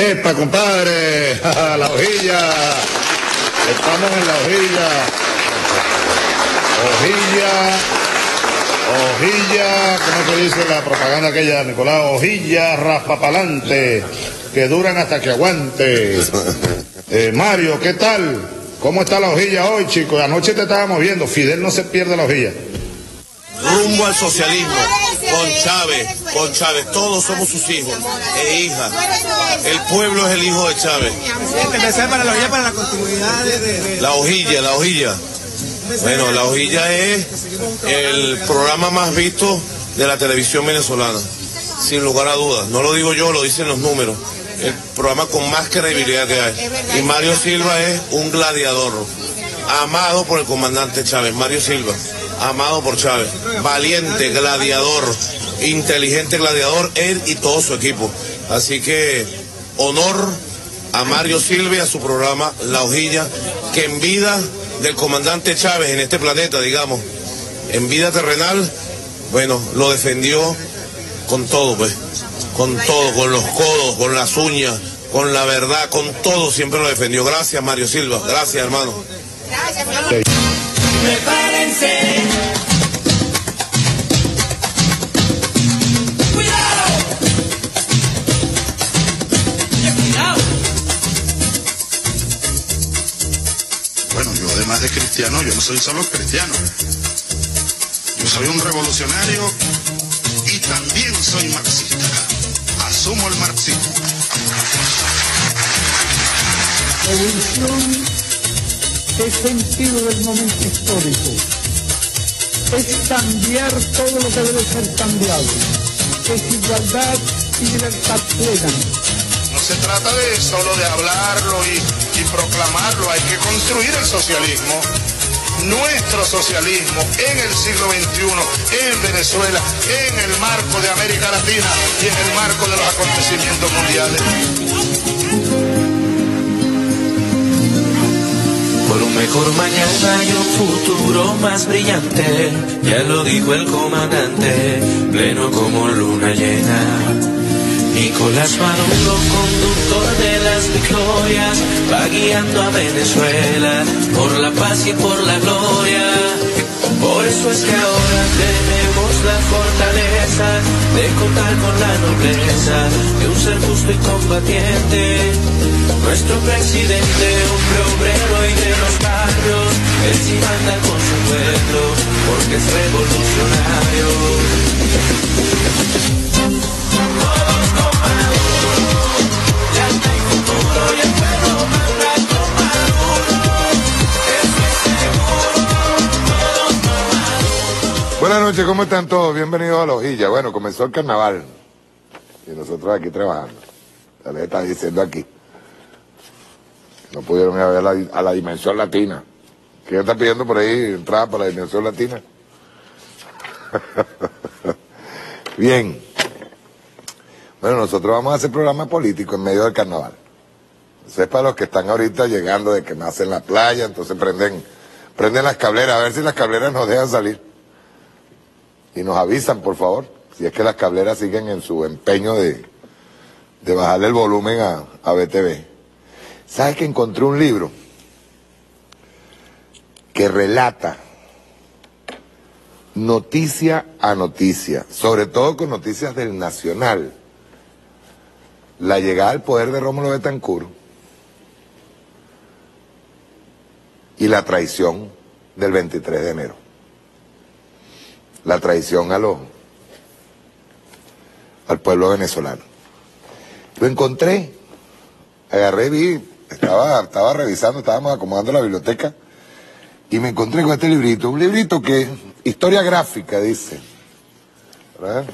¡Epa, compadre! La hojilla. Estamos en la hojilla. Hojilla, ¿cómo se dice la propaganda aquella, Nicolás? Hojilla raspapalante, que duran hasta que aguante. Mario, ¿qué tal? ¿Cómo está la hojilla hoy, chicos? Anoche te estábamos viendo, Fidel no se pierde la hojilla. Rumbo al socialismo, con Chávez, todos somos sus hijos e hijas. El pueblo es el hijo de Chávez. Para la hojilla, para la continuidad de... La hojilla. Bueno, La Hojilla es el programa más visto de la televisión venezolana, sin lugar a dudas. No lo digo yo, lo dicen los números. El programa con más credibilidad que hay. Y Mario Silva es un gladiador, amado por el comandante Chávez. Mario Silva, amado por Chávez, valiente, gladiador, inteligente gladiador, él y todo su equipo. Así que honor a Mario Silva y a su programa La Hojilla, que en vida del comandante Chávez en este planeta, digamos, en vida terrenal, bueno, lo defendió con todo, pues, con todo, con los codos, con las uñas, con la verdad, con todo, siempre lo defendió. Gracias, Mario Silva, gracias, hermano. Gracias, mi amor. Prepárense. Bueno, yo además de cristiano, yo no soy solo cristiano. Yo soy un revolucionario y también soy marxista. Asumo el marxismo. Evolución es sentido del momento histórico. Es cambiar todo lo que debe ser cambiado. Es igualdad y libertad plena. No se trata de solo de hablarlo y proclamarlo, hay que construir el socialismo, nuestro socialismo en el siglo XXI, en Venezuela, en el marco de América Latina y en el marco de los acontecimientos mundiales. Por un mejor mañana y un futuro más brillante, ya lo dijo el comandante, pleno como luna llena. Nicolás Maduro, conductor de las victorias, va guiando a Venezuela por la paz y por la gloria. Por eso es que ahora tenemos la fortaleza de contar con la nobleza de un ser justo y combatiente. Nuestro presidente, hombre obrero y de los barrios, él sí manda con su pueblo porque es revolucionario. Buenas noches, ¿cómo están todos? Bienvenidos a La Hojilla. Bueno, comenzó el carnaval y nosotros aquí trabajando. Ya les está diciendo aquí. No pudieron ir a ver a la Dimensión Latina. ¿Quién está pidiendo por ahí entrada para la Dimensión Latina? Bien. Bueno, nosotros vamos a hacer programa político en medio del carnaval. Eso es para los que están ahorita llegando de que más en la playa, entonces prenden las cableras, a ver si las cableras nos dejan salir. Y nos avisan, por favor, si es que las cableras siguen en su empeño de bajarle el volumen a BTV. ¿Sabes que encontré un libro que relata noticia a noticia, sobre todo con noticias del Nacional, la llegada al poder de Rómulo Betancourt y la traición del 23 de enero? La traición al pueblo venezolano. Lo encontré, agarré, vi, estaba revisando, estábamos acomodando la biblioteca y me encontré con este librito, un librito que, historia gráfica dice, ¿verdad?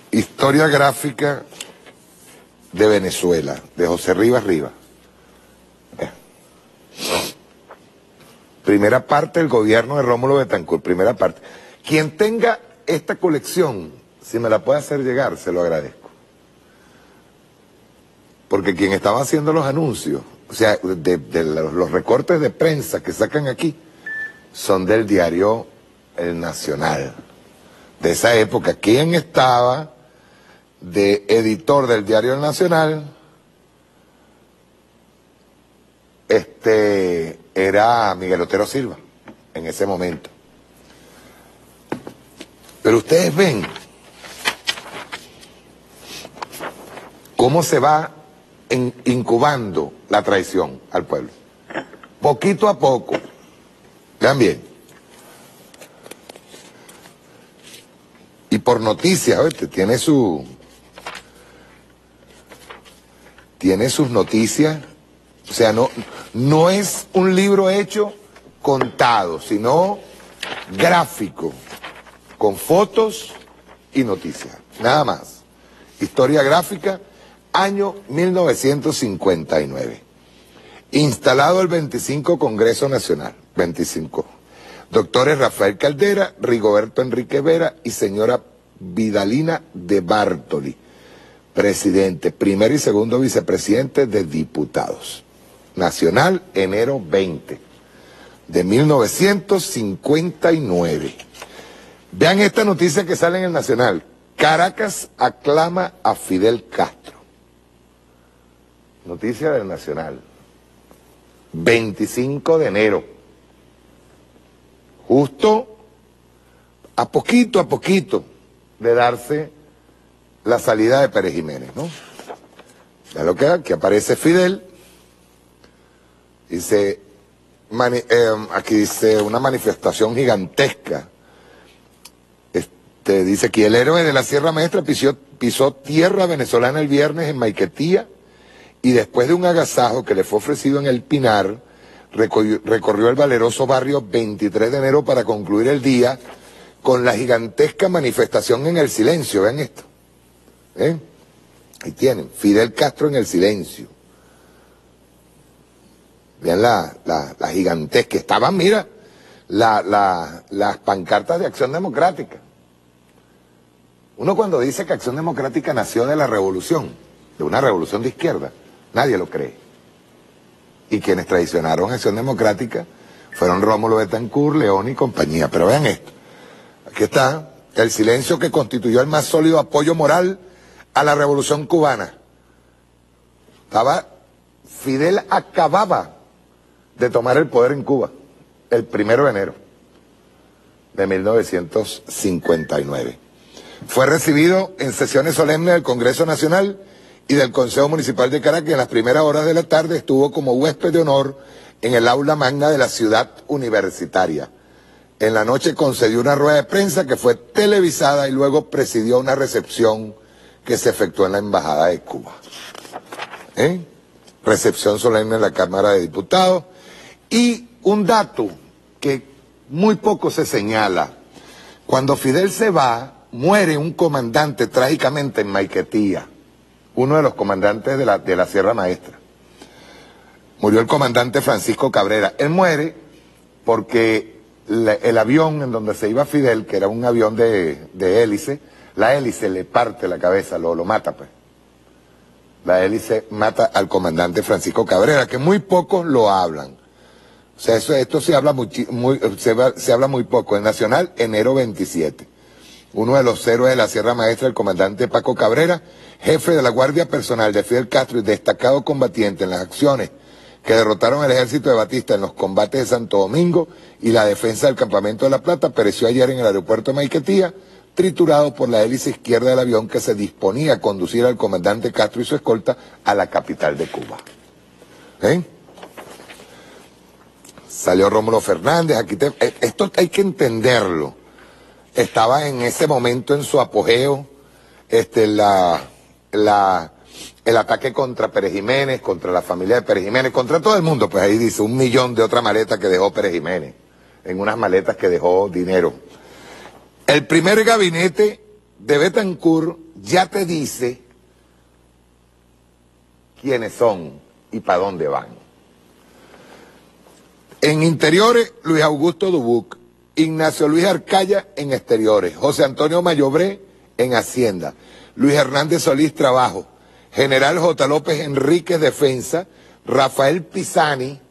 Historia gráfica de Venezuela, de José Rivas Rivas. Primera parte del gobierno de Rómulo Betancourt, primera parte. Quien tenga esta colección, si me la puede hacer llegar, se lo agradezco. Porque quien estaba haciendo los anuncios, o sea, de los recortes de prensa que sacan aquí, son del diario El Nacional. De esa época, ¿quién estaba de editor del Diario Nacional, era Miguel Otero Silva, en ese momento. Pero ustedes ven cómo se va incubando la traición al pueblo. Poquito a poco. Vean bien. Y por noticias, ¿oíste? Tiene sus noticias. O sea, no es un libro hecho contado, sino gráfico, con fotos y noticias. Nada más. Historia gráfica, año 1959. Instalado el 25 Congreso Nacional. 25. Doctores Rafael Caldera, Rigoberto Enrique Vera y señora Vidalina de Bartoli. Presidente, primer y segundo vicepresidente de diputados. Nacional, enero 20 de 1959. Vean esta noticia que sale en el Nacional. Caracas aclama a Fidel Castro. Noticia del Nacional. 25 de enero. Justo a poquito de darse la salida de Pérez Jiménez, ¿no? Ya lo que aparece Fidel. Dice, aquí dice una manifestación gigantesca. Dice que el héroe de la Sierra Maestra pisó tierra venezolana el viernes en Maiquetía y después de un agasajo que le fue ofrecido en El Pinar, recorrió el valeroso barrio 23 de enero para concluir el día con la gigantesca manifestación en el silencio. Vean esto. Ahí tienen, Fidel Castro en el silencio. Vean la gigantesca. Estaban, mira, las pancartas de Acción Democrática. Uno cuando dice que Acción Democrática nació de la revolución, de una revolución de izquierda, nadie lo cree. Y quienes traicionaron Acción Democrática fueron Rómulo Betancourt, León y compañía. Pero vean esto. Aquí está el silencio que constituyó el más sólido apoyo moral a la revolución cubana. Fidel acababa de tomar el poder en Cuba, el 1 de enero de 1959. Fue recibido en sesiones solemnes del Congreso Nacional y del Consejo Municipal de Caracas, y en las primeras horas de la tarde estuvo como huésped de honor en el aula magna de la ciudad universitaria. En la noche concedió una rueda de prensa que fue televisada y luego presidió una recepción que se efectuó en la Embajada de Cuba. Recepción solemne en la Cámara de Diputados. Y un dato que muy poco se señala: cuando Fidel se va, muere un comandante trágicamente en Maiquetía, uno de los comandantes de la Sierra Maestra. Murió el comandante Francisco Cabrera. Él muere porque el avión en donde se iba Fidel, que era un avión de hélice, la hélice le parte la cabeza, lo mata, pues. La hélice mata al comandante Francisco Cabrera, que muy pocos lo hablan. O sea, esto se habla se habla muy poco. En Nacional, enero 27. Uno de los héroes de la Sierra Maestra, el comandante Paco Cabrera, jefe de la Guardia Personal de Fidel Castro y destacado combatiente en las acciones que derrotaron al ejército de Batista en los combates de Santo Domingo y la defensa del Campamento de la Plata, pereció ayer en el aeropuerto de Maiquetía, triturado por la hélice izquierda del avión que se disponía a conducir al comandante Castro y su escolta a la capital de Cuba. Salió Rómulo Fernández, esto hay que entenderlo. Estaba en ese momento en su apogeo el ataque contra Pérez Jiménez, contra la familia de Pérez Jiménez, contra todo el mundo. Pues ahí dice 1 millón de otra maleta que dejó Pérez Jiménez, en unas maletas que dejó dinero. El primer gabinete de Betancourt ya te dice quiénes son y para dónde van. En Interiores, Luis Augusto Dubuc, Ignacio Luis Arcaya en Exteriores, José Antonio Mayobré en Hacienda, Luis Hernández Solís Trabajo, General J. López Enríquez Defensa, Rafael Pisani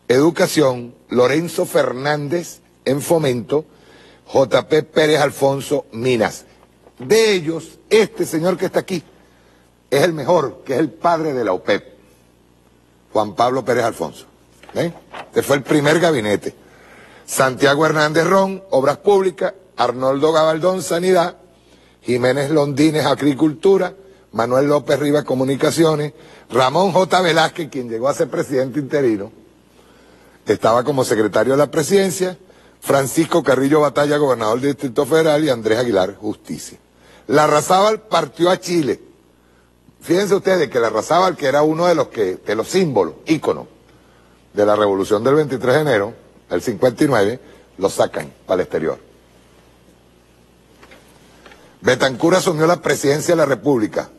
Educación, Lorenzo Fernández en Fomento, J.P. Pérez Alfonso Minas. De ellos, Este señor que está aquí es el mejor, que es el padre de la OPEP, Juan Pablo Pérez Alfonso. ¿Ven? Este fue el primer gabinete. Santiago Hernández Ron, Obras Públicas, Arnoldo Gabaldón, Sanidad, Jiménez Londines, Agricultura, Manuel López Rivas, Comunicaciones, Ramón J. Velázquez, quien llegó a ser presidente interino, estaba como secretario de la presidencia, Francisco Carrillo Batalla, gobernador del Distrito Federal, y Andrés Aguilar, Justicia. Larrazábal partió a Chile. Fíjense ustedes que Larrazábal, que era uno de los símbolos, íconos de la revolución del 23 de enero, el 59, lo sacan para el exterior. Betancur asumió la presidencia de la República.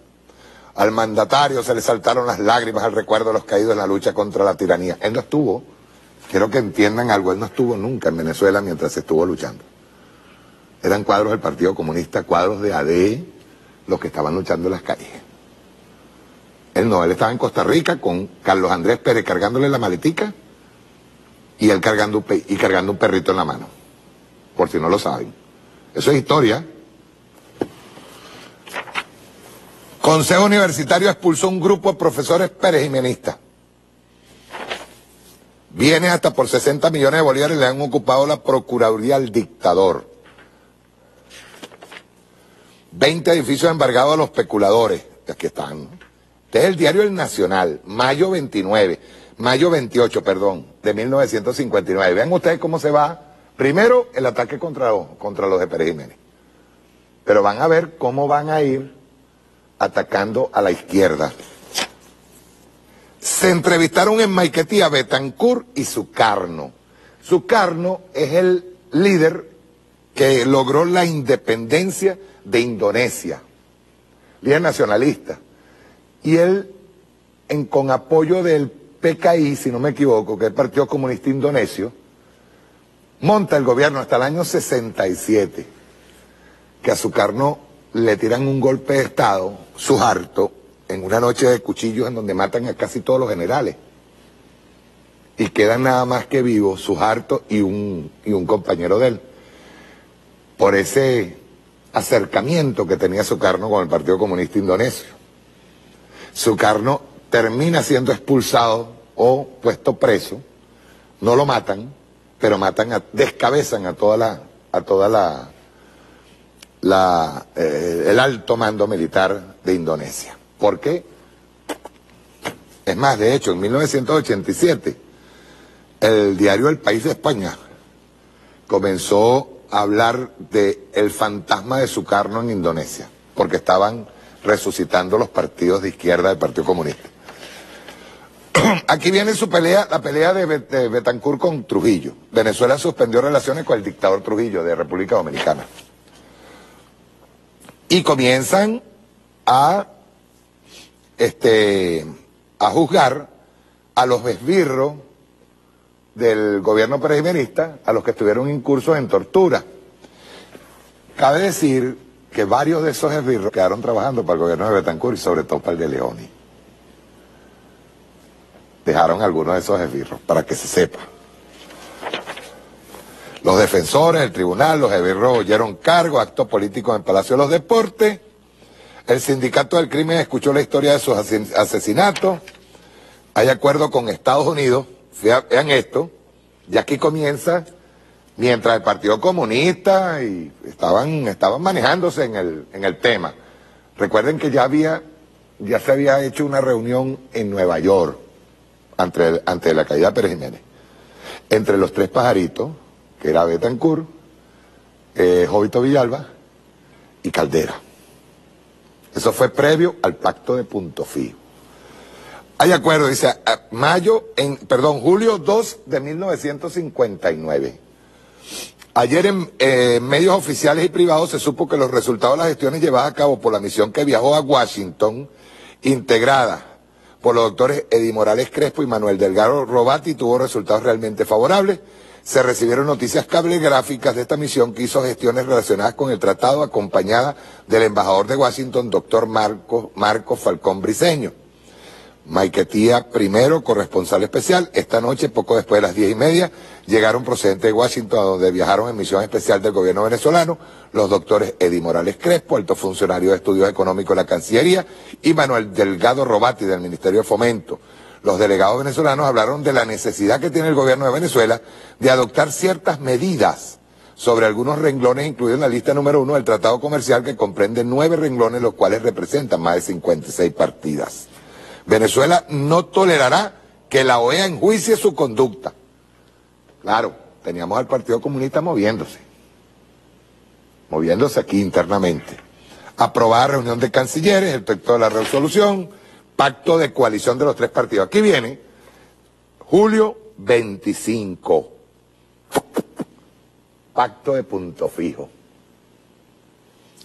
Al mandatario se le saltaron las lágrimas al recuerdo de los caídos en la lucha contra la tiranía. Él no estuvo, quiero que entiendan algo, él no estuvo nunca en Venezuela mientras se estuvo luchando. Eran cuadros del Partido Comunista, cuadros de AD, los que estaban luchando en las calles. Él no, él estaba en Costa Rica con Carlos Andrés Pérez cargándole la maletica y él cargando un perrito en la mano, por si no lo saben. Eso es historia. Consejo Universitario expulsó un grupo de profesores perejimenistas. Viene hasta por 60 millones de bolívares y le han ocupado la Procuraduría al dictador. 20 edificios embargados a los especuladores. Aquí están. Este es el diario El Nacional, mayo 28, de 1959. Vean ustedes cómo se va. Primero, el ataque contra los de Pérez Jiménez. Pero van a ver cómo van a ir atacando a la izquierda. Se entrevistaron en Maiquetía Betancur y Sukarno. Sukarno es el líder que logró la independencia de Indonesia, líder nacionalista. Y él, con apoyo del PKI, si no me equivoco, que es el Partido Comunista Indonesio, monta el gobierno hasta el año 67, que a Sukarno le tiran un golpe de Estado, Suharto, en una noche de cuchillos en donde matan a casi todos los generales. Y quedan nada más que vivos Suharto y un compañero de él. Por ese acercamiento que tenía Sukarno con el Partido Comunista Indonesio. Sukarno termina siendo expulsado o puesto preso. No lo matan, pero descabezan a el alto mando militar de Indonesia. ¿Por qué? Es más, de hecho, en 1987, el diario El País de España comenzó a hablar del fantasma de Sukarno en Indonesia, porque estaban resucitando los partidos de izquierda del Partido Comunista. Aquí viene la pelea de Betancur con Trujillo. Venezuela suspendió relaciones con el dictador Trujillo de República Dominicana. Y comienzan a juzgar a los esbirros del gobierno perejimenista, a los que estuvieron incursos en tortura. Cabe decir que varios de esos esbirros quedaron trabajando para el gobierno de Betancur y sobre todo para el de Leoni. Dejaron algunos de esos esbirros, para que se sepa. Los defensores, el tribunal, los esbirros oyeron cargos, actos políticos en Palacio de los Deportes. El sindicato del crimen escuchó la historia de sus asesinatos. Hay acuerdo con Estados Unidos. Vean esto. Y aquí comienza, mientras el Partido Comunista y estaban manejándose en el tema. Recuerden que ya se había hecho una reunión en Nueva York antes de la caída de Pérez Jiménez. Entre los tres pajaritos, que era Betancur, Jovito Villalba y Caldera. Eso fue previo al pacto de Punto Fijo. Hay acuerdo, dice, julio 2 de 1959. Ayer en medios oficiales y privados se supo que los resultados de las gestiones llevadas a cabo por la misión que viajó a Washington, integrada por los doctores Eddie Morales Crespo y Manuel Delgado Robati, tuvo resultados realmente favorables. Se recibieron noticias cablegráficas de esta misión que hizo gestiones relacionadas con el tratado, acompañada del embajador de Washington, doctor Marco Falcón Briceño. Maiquetía primero, corresponsal especial. Esta noche, poco después de las 10:30, llegaron procedentes de Washington, a donde viajaron en misión especial del gobierno venezolano los doctores Eddie Morales Crespo, alto funcionario de Estudios Económicos de la Cancillería, y Manuel Delgado Robati, del Ministerio de Fomento. Los delegados venezolanos hablaron de la necesidad que tiene el gobierno de Venezuela de adoptar ciertas medidas sobre algunos renglones incluidos en la lista número 1 del Tratado Comercial, que comprende 9 renglones, los cuales representan más de 56 partidas. Venezuela no tolerará que la OEA enjuicie su conducta. Claro, teníamos al Partido Comunista moviéndose aquí internamente. Aprobada reunión de cancilleres, el texto de la resolución, pacto de coalición de los 3 partidos. Aquí viene julio 25. Pacto de punto fijo.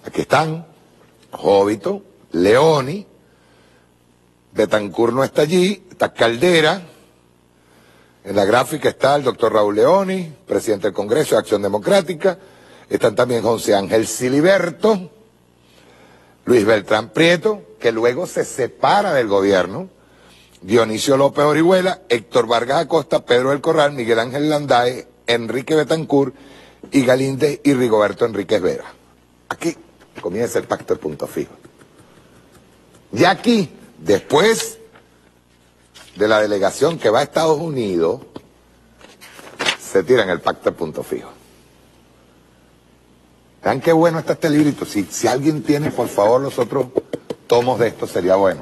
Aquí están Jovito, Leoni, Betancur no está allí, está Caldera. En la gráfica está el doctor Raúl Leoni, presidente del Congreso de Acción Democrática. Están también José Ángel Siliberto, Luis Beltrán Prieto, que luego se separa del gobierno, Dionisio López Orihuela, Héctor Vargas Acosta, Pedro del Corral, Miguel Ángel Landae, Enrique Betancur y Galíndez y Rigoberto Enríquez Vera. Aquí comienza el pacto de punto fijo. Y aquí, después de la delegación que va a Estados Unidos, se tiran el pacto de punto fijo. Vean qué bueno está este librito. Si alguien tiene, por favor, los otros tomos de esto, sería bueno.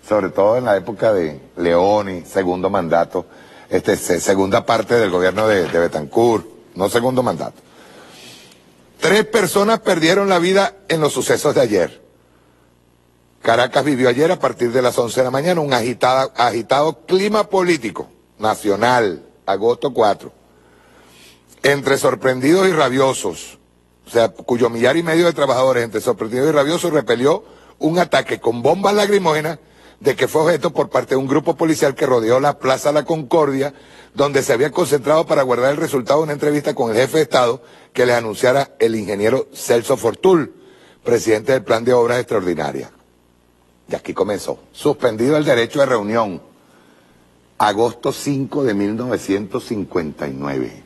Sobre todo en la época de Leoni, segundo mandato, segunda parte del gobierno de Betancur, no segundo mandato. 3 personas perdieron la vida en los sucesos de ayer. Caracas vivió ayer, a partir de las 11 de la mañana, un agitado clima político nacional, agosto 4. Entre sorprendidos y rabiosos, o sea, cuyo 1,5 millar de trabajadores, entre sorprendidos y rabiosos, repelió un ataque con bombas lacrimógenas de que fue objeto por parte de un grupo policial que rodeó la Plaza La Concordia, donde se había concentrado para guardar el resultado de una entrevista con el jefe de Estado que les anunciara el ingeniero Celso Fortul, presidente del Plan de Obras Extraordinarias. Y aquí comenzó. Suspendido el derecho de reunión. Agosto 5 de 1959.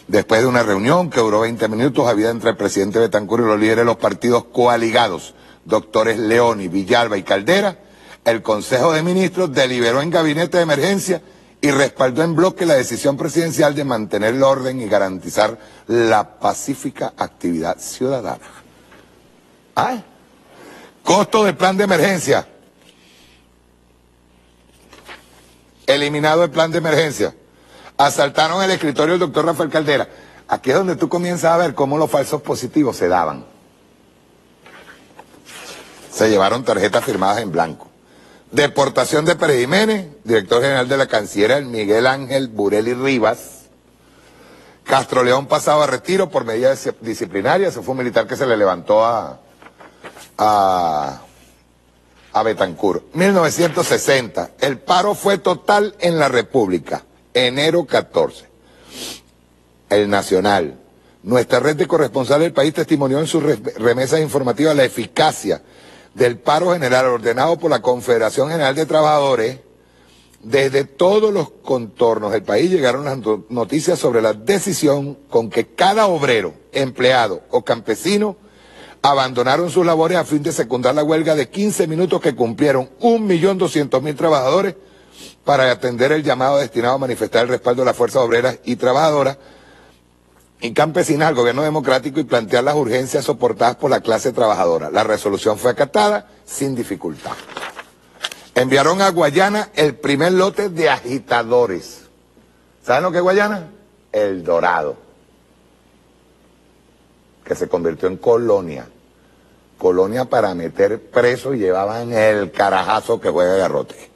Después de una reunión que duró 20 minutos, había entre el presidente Betancur y los líderes de los partidos coaligados, doctores Leoni, Villalba y Caldera, el Consejo de Ministros deliberó en gabinete de emergencia y respaldó en bloque la decisión presidencial de mantener el orden y garantizar la pacífica actividad ciudadana. Costo del plan de emergencia. Eliminado el plan de emergencia. Asaltaron el escritorio del doctor Rafael Caldera. Aquí es donde tú comienzas a ver cómo los falsos positivos se daban. Se llevaron tarjetas firmadas en blanco. Deportación de Pérez Jiménez, director general de la Cancillería, el Miguel Ángel Bureli Rivas. Castro León pasado a retiro por medidas disciplinarias. Ese fue un militar que se le levantó a Betancur. 1960. El paro fue total en la República. Enero 14. El Nacional. Nuestra red de corresponsales del país testimonió en sus remesas informativas la eficacia del paro general ordenado por la Confederación General de Trabajadores. Desde todos los contornos del país llegaron las noticias sobre la decisión con que cada obrero, empleado o campesino abandonaron sus labores a fin de secundar la huelga de 15 minutos que cumplieron 1.200.000 trabajadores para atender el llamado destinado a manifestar el respaldo de las fuerzas obreras y trabajadoras y campesinas al gobierno democrático y plantear las urgencias soportadas por la clase trabajadora. La resolución fue acatada sin dificultad. Enviaron a Guayana el primer lote de agitadores. ¿Saben lo que es Guayana? El Dorado, que se convirtió en colonia. Colonia para meter presos, y llevaban el carajazo que juega Garrote.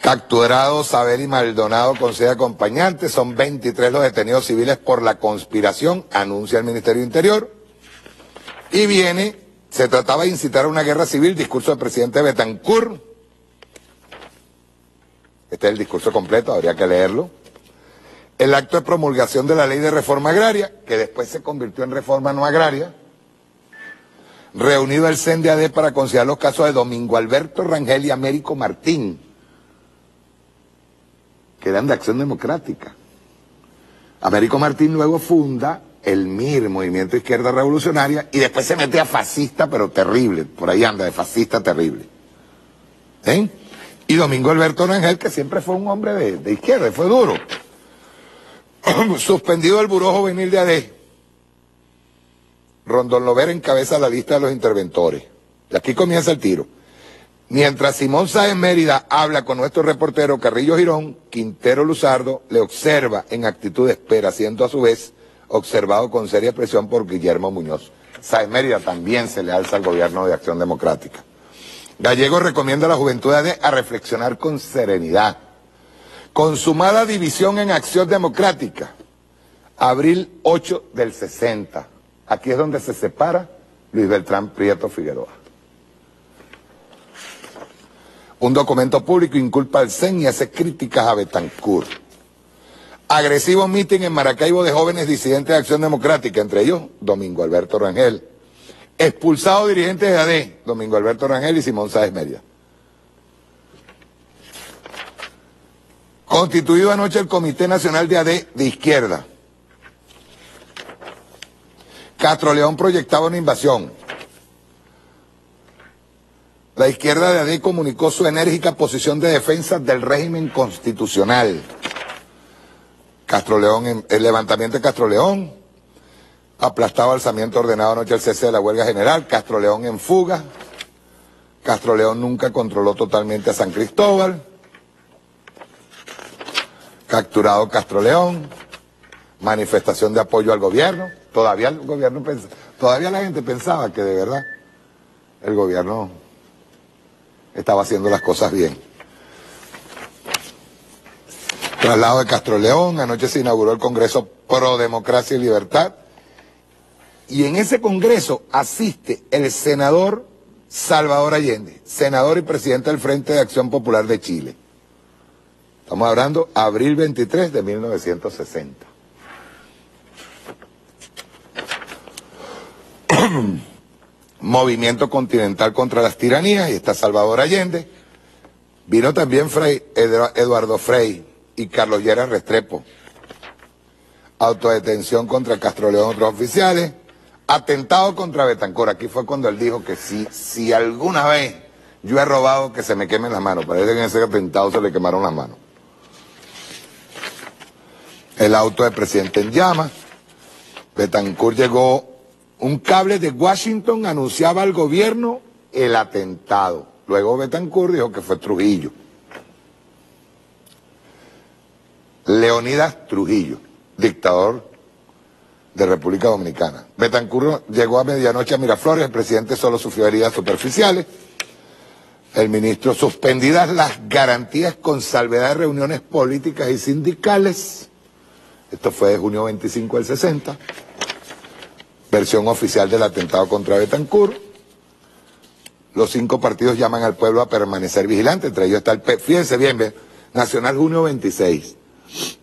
Capturados Saber y Maldonado con 6 acompañantes, son 23 los detenidos civiles por la conspiración, anuncia el Ministerio del Interior. Y se trataba de incitar a una guerra civil, discurso del presidente Betancur. Este es el discurso completo, habría que leerlo. El acto de promulgación de la ley de reforma agraria, que después se convirtió en reforma no agraria. reunido el CNDD para considerar los casos de Domingo Alberto Rangel y Américo Martín, que eran de Acción Democrática. Américo Martín luego funda el MIR, Movimiento Izquierda Revolucionaria, y después se mete a fascista, pero terrible, por ahí anda, de fascista terrible. ¿Sí? Y Domingo Alberto Rangel, que siempre fue un hombre de izquierda, fue duro. Suspendido el Buró Juvenil de AD. Rondón Lovera encabeza la lista de los interventores. Y aquí comienza el tiro. Mientras Simón Sáenz Mérida habla con nuestro reportero Carrillo Girón, Quintero Luzardo le observa en actitud de espera, siendo a su vez observado con seria presión por Guillermo Muñoz. Sáenz Mérida también se le alza al gobierno de Acción Democrática. Gallego recomienda a la juventud de AD a reflexionar con serenidad. Consumada división en Acción Democrática. Abril 8 del 60. Aquí es donde se separa Luis Beltrán Prieto Figueroa. Un documento público inculpa al CEN y hace críticas a Betancourt. Agresivo mitin en Maracaibo de jóvenes disidentes de Acción Democrática, entre ellos Domingo Alberto Rangel. Expulsado dirigentes de AD, Domingo Alberto Rangel y Simón Sáenz Mérida. Constituido anoche el Comité Nacional de AD de Izquierda. Castro León proyectaba una invasión. La izquierda de AD comunicó su enérgica posición de defensa del régimen constitucional. Castro León, el levantamiento de Castro León, aplastado alzamiento ordenado anoche el cese de la huelga general, Castro León en fuga, Castro León nunca controló totalmente a San Cristóbal, capturado Castro León, manifestación de apoyo al gobierno. Todavía el gobierno todavía la gente pensaba que de verdad el gobierno estaba haciendo las cosas bien. Traslado de Castro León, anoche se inauguró el Congreso Pro Democracia y Libertad, y en ese congreso asiste el senador Salvador Allende, senador y presidente del Frente de Acción Popular de Chile. Estamos hablando abril 23 de 1960. Movimiento Continental contra las Tiranías, y está Salvador Allende. Vino también Eduardo Frei y Carlos Lleras Restrepo. Autodetención contra Castro León y otros oficiales. Atentado contra Betancourt. Aquí fue cuando él dijo que si alguna vez yo he robado, que se me quemen las manos. Parece que en ese atentado se le quemaron las manos. El auto del presidente en llamas. Betancourt llegó. Un cable de Washington anunciaba al gobierno el atentado. Luego Betancourt dijo que fue Trujillo. Leonidas Trujillo, dictador de República Dominicana. Betancourt llegó a medianoche a Miraflores, el presidente solo sufrió heridas superficiales. El ministro, suspendidas las garantías con salvedad de reuniones políticas y sindicales. Esto fue de junio 25 del 60. Versión oficial del atentado contra Betancourt. Los 5 partidos llaman al pueblo a permanecer vigilante, entre ellos está el fíjense bien, Nacional junio 26.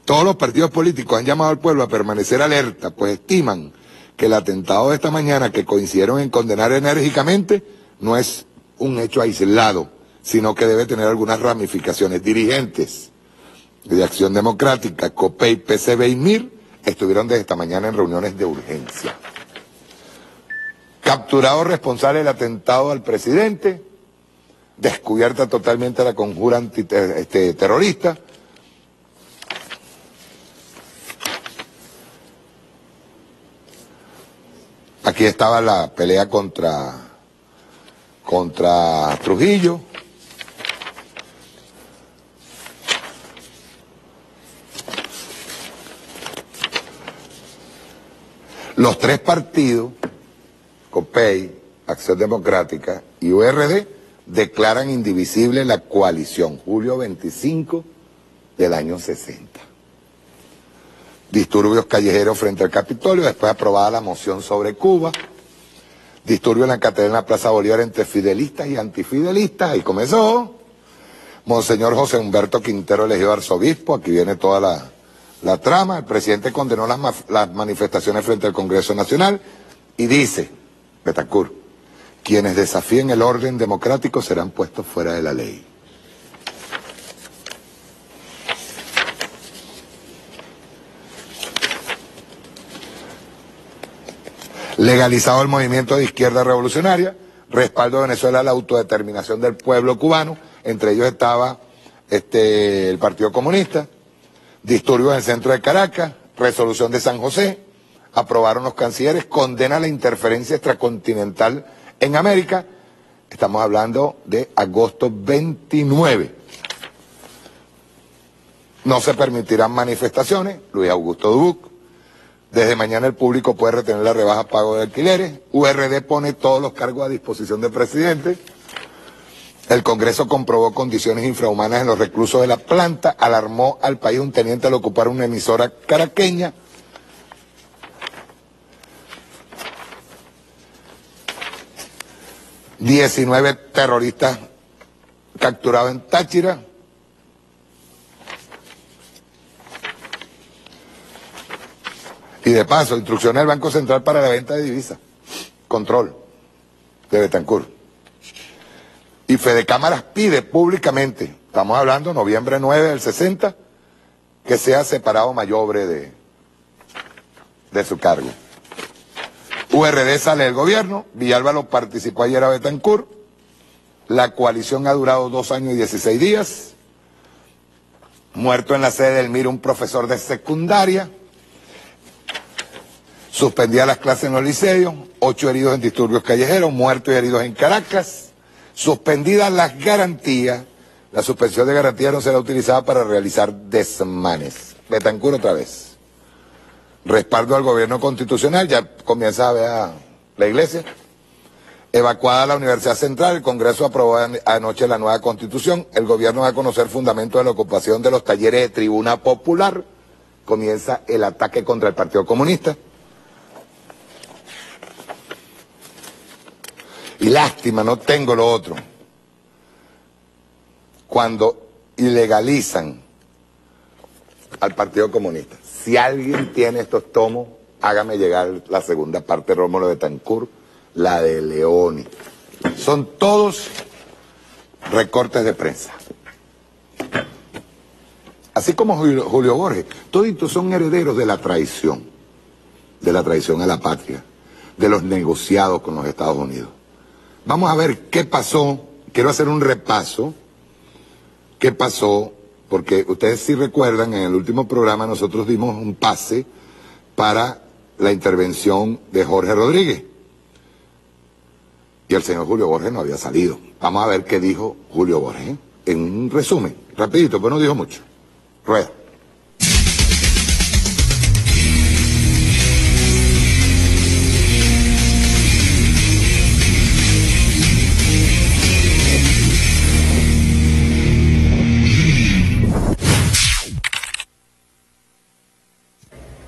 Todos los partidos políticos han llamado al pueblo a permanecer alerta, pues estiman que el atentado de esta mañana, que coincidieron en condenar enérgicamente, no es un hecho aislado, sino que debe tener algunas ramificaciones. Dirigentes de Acción Democrática, COPEI, PCB y MIR estuvieron desde esta mañana en reuniones de urgencia. Capturado responsable del atentado al presidente, descubierta totalmente la conjura terrorista. Aquí estaba la pelea contra Trujillo. Los 3 partidos, COPEI, Acción Democrática y URD, declaran indivisible la coalición, julio 25 del año 60. Disturbios callejeros frente al Capitolio, después aprobada la moción sobre Cuba. Disturbio en la catedral en la Plaza Bolívar entre fidelistas y antifidelistas, ahí comenzó. Monseñor José Humberto Quintero elegido arzobispo, aquí viene toda la trama. El presidente condenó las manifestaciones frente al Congreso Nacional y dice, Betancourt, Quienes desafíen el orden democrático serán puestos fuera de la ley. Legalizado el movimiento de izquierda revolucionaria, respaldo de Venezuela a la autodeterminación del pueblo cubano, entre ellos estaba el Partido Comunista, disturbios en el centro de Caracas, resolución de San José, aprobaron los cancilleres, condena la interferencia extracontinental en América, estamos hablando de agosto 29. No se permitirán manifestaciones, Luis Augusto Dubuc. Desde mañana el público puede retener la rebaja pago de alquileres. URD pone todos los cargos a disposición del presidente. El Congreso comprobó condiciones infrahumanas en los reclusos de la planta. Alarmó al país un teniente al ocupar una emisora caraqueña. ...19 terroristas capturados en Táchira. Y de paso, instrucciones del Banco Central para la venta de divisas. Control de Betancur. Y Fedecámaras pide públicamente, estamos hablando noviembre 9 del 60, que sea separado Mayobre de su cargo. URD sale del gobierno, Villalba participó ayer a Betancur, la coalición ha durado 2 años y 16 días, muerto en la sede del MIR un profesor de secundaria, suspendida las clases en los liceos, 8 heridos en disturbios callejeros, muertos y heridos en Caracas, suspendidas las garantías, la suspensión de garantías no será utilizada para realizar desmanes. Betancur otra vez. Respaldo al gobierno constitucional, ya comienza a ver a la iglesia. Evacuada la Universidad Central, el Congreso aprobó anoche la nueva constitución, el gobierno va a conocer fundamentos de la ocupación de los talleres de Tribuna Popular, comienza el ataque contra el Partido Comunista. Y lástima, no tengo lo otro. Cuando ilegalizan al Partido Comunista. Si alguien tiene estos tomos, hágame llegar la segunda parte de Rómulo Betancourt, la de Leoni. Son todos recortes de prensa. Así como Julio Borges, toditos son herederos de la traición a la patria, de los negociados con los Estados Unidos. Vamos a ver qué pasó, quiero hacer un repaso, qué pasó, porque ustedes sí recuerdan, en el último programa nosotros dimos un pase para la intervención de Jorge Rodríguez. Y el señor Julio Borges no había salido. Vamos a ver qué dijo Julio Borges, en un resumen, rapidito, pues no dijo mucho. Rueda.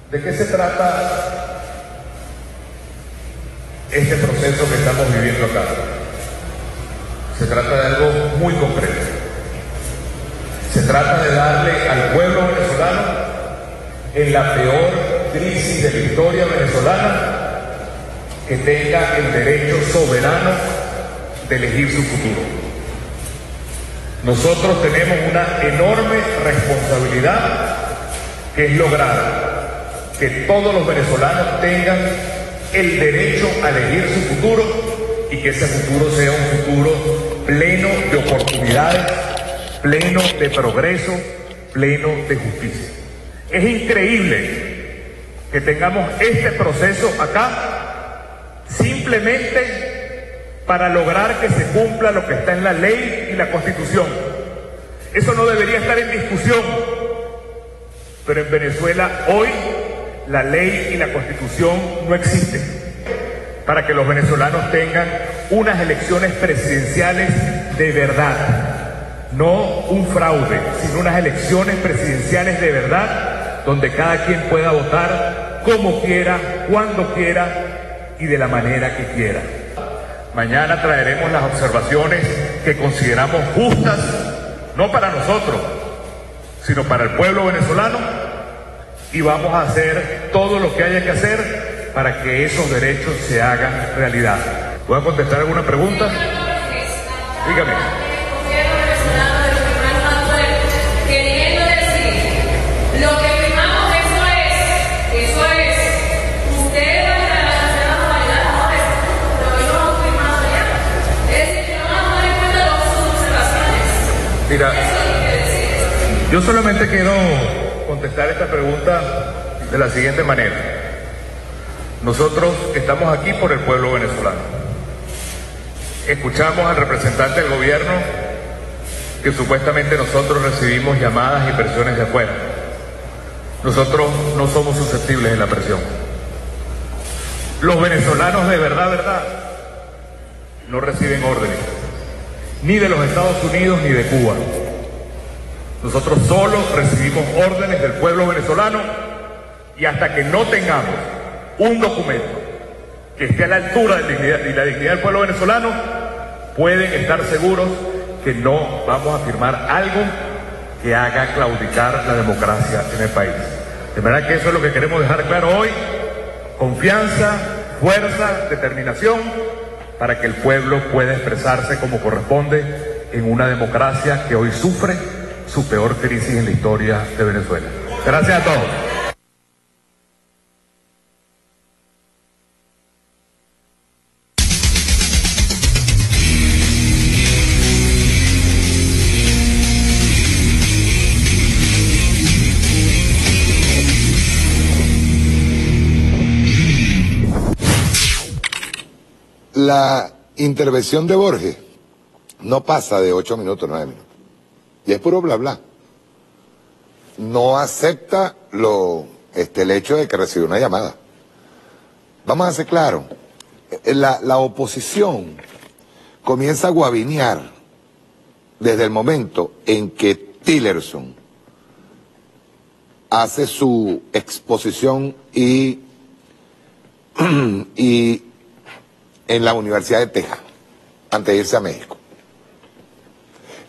¿De qué se trata este proceso que estamos viviendo acá? Se trata de algo muy concreto. Se trata de darle al pueblo venezolano, en la peor crisis de la historia venezolana, que tenga el derecho soberano de elegir su futuro. Nosotros tenemos una enorme responsabilidad, que es lograr que todos los venezolanos tengan el derecho a elegir su futuro y que ese futuro sea un futuro pleno de oportunidades, pleno de progreso, pleno de justicia. Es increíble que tengamos este proceso acá simplemente para lograr que se cumpla lo que está en la ley y la Constitución. Eso no debería estar en discusión, pero en Venezuela hoy la ley y la Constitución no existen para que los venezolanos tengan unas elecciones presidenciales de verdad, no un fraude, sino unas elecciones presidenciales de verdad, donde cada quien pueda votar como quiera, cuando quiera y de la manera que quiera. Mañana traeremos las observaciones que consideramos justas, no para nosotros, sino para el pueblo venezolano, y vamos a hacer todo lo que haya que hacer para que esos derechos se hagan realidad. ¿Puedo contestar alguna pregunta? Dígame. Mira, yo solamente quiero contestar esta pregunta de la siguiente manera. Nosotros estamos aquí por el pueblo venezolano. Escuchamos al representante del gobierno que supuestamente nosotros recibimos llamadas y presiones de afuera. Nosotros no somos susceptibles de la presión. Los venezolanos de verdad, no reciben órdenes, ni de los Estados Unidos ni de Cuba. Nosotros solo recibimos órdenes del pueblo venezolano y hasta que no tengamos un documento que esté a la altura de la dignidad del pueblo venezolano, pueden estar seguros que no vamos a firmar algo que haga claudicar la democracia en el país. De manera que eso es lo que queremos dejar claro hoy: confianza, fuerza, determinación, para que el pueblo pueda expresarse como corresponde en una democracia que hoy sufre su peor crisis en la historia de Venezuela. Gracias a todos. La intervención de Borges no pasa de 8 minutos, 9 minutos. Y es puro bla bla. No acepta el hecho de que recibió una llamada. Vamos a ser claros. La oposición comienza a guabinear desde el momento en que Tillerson hace su exposición y en la Universidad de Texas, antes de irse a México.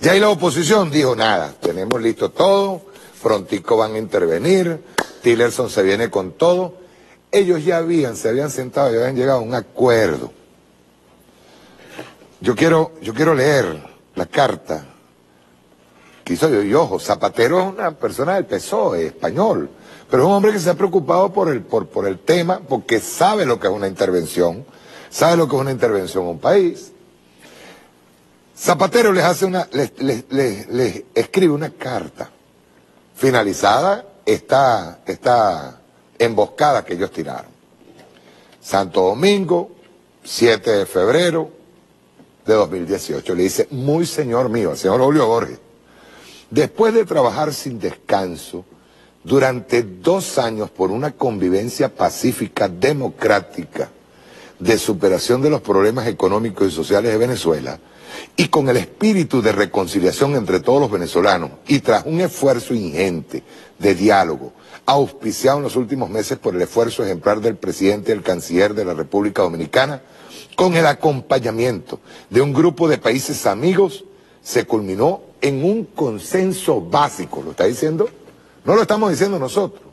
Ya ahí la oposición dijo: nada, tenemos listo todo, prontico van a intervenir, Tillerson se viene con todo. Ellos ya se habían sentado y habían llegado a un acuerdo. Yo quiero leer la carta que hizo y ojo, Zapatero es una persona del PSOE, español, pero es un hombre que se ha preocupado por el tema, porque sabe lo que es una intervención, sabe lo que es una intervención en un país. Zapatero les escribe una carta finalizada esta emboscada que ellos tiraron. Santo Domingo, 7 de febrero de 2018. Le dice: muy señor mío, al señor Julio Borges, después de trabajar sin descanso durante 2 años por una convivencia pacífica, democrática, de superación de los problemas económicos y sociales de Venezuela, y con el espíritu de reconciliación entre todos los venezolanos, y tras un esfuerzo ingente de diálogo, auspiciado en los últimos meses por el esfuerzo ejemplar del presidente y el canciller de la República Dominicana, con el acompañamiento de un grupo de países amigos, se culminó en un consenso básico. ¿Lo está diciendo? No lo estamos diciendo nosotros.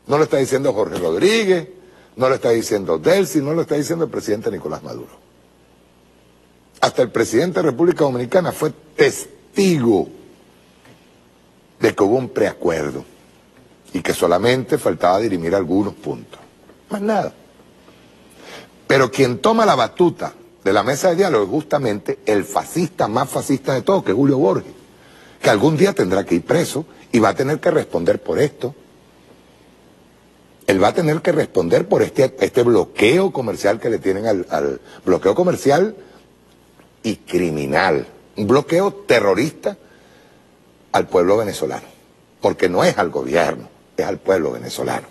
No lo está diciendo Jorge Rodríguez, no lo está diciendo Delcy, no lo está diciendo el presidente Nicolás Maduro. Hasta el presidente de la República Dominicana fue testigo de que hubo un preacuerdo y que solamente faltaba dirimir algunos puntos. Más nada. Pero quien toma la batuta de la mesa de diálogo es justamente el fascista más fascista de todos, que es Julio Borges, que algún día tendrá que ir preso y va a tener que responder por esto. Él va a tener que responder por este bloqueo comercial que le tienen al bloqueo comercial y criminal, un bloqueo terrorista al pueblo venezolano, porque no es al gobierno, es al pueblo venezolano.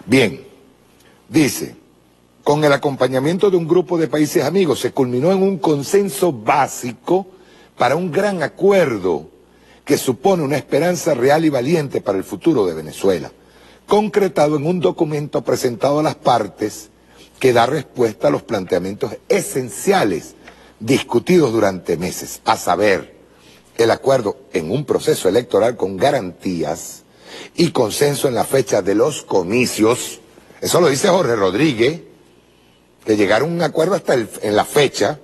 Bien, dice: con el acompañamiento de un grupo de países amigos se culminó en un consenso básico para un gran acuerdo que supone una esperanza real y valiente para el futuro de Venezuela, concretado en un documento presentado a las partes que da respuesta a los planteamientos esenciales discutidos durante meses, a saber, el acuerdo en un proceso electoral con garantías y consenso en la fecha de los comicios. Eso lo dice Jorge Rodríguez, que llegaron a un acuerdo hasta en la fecha,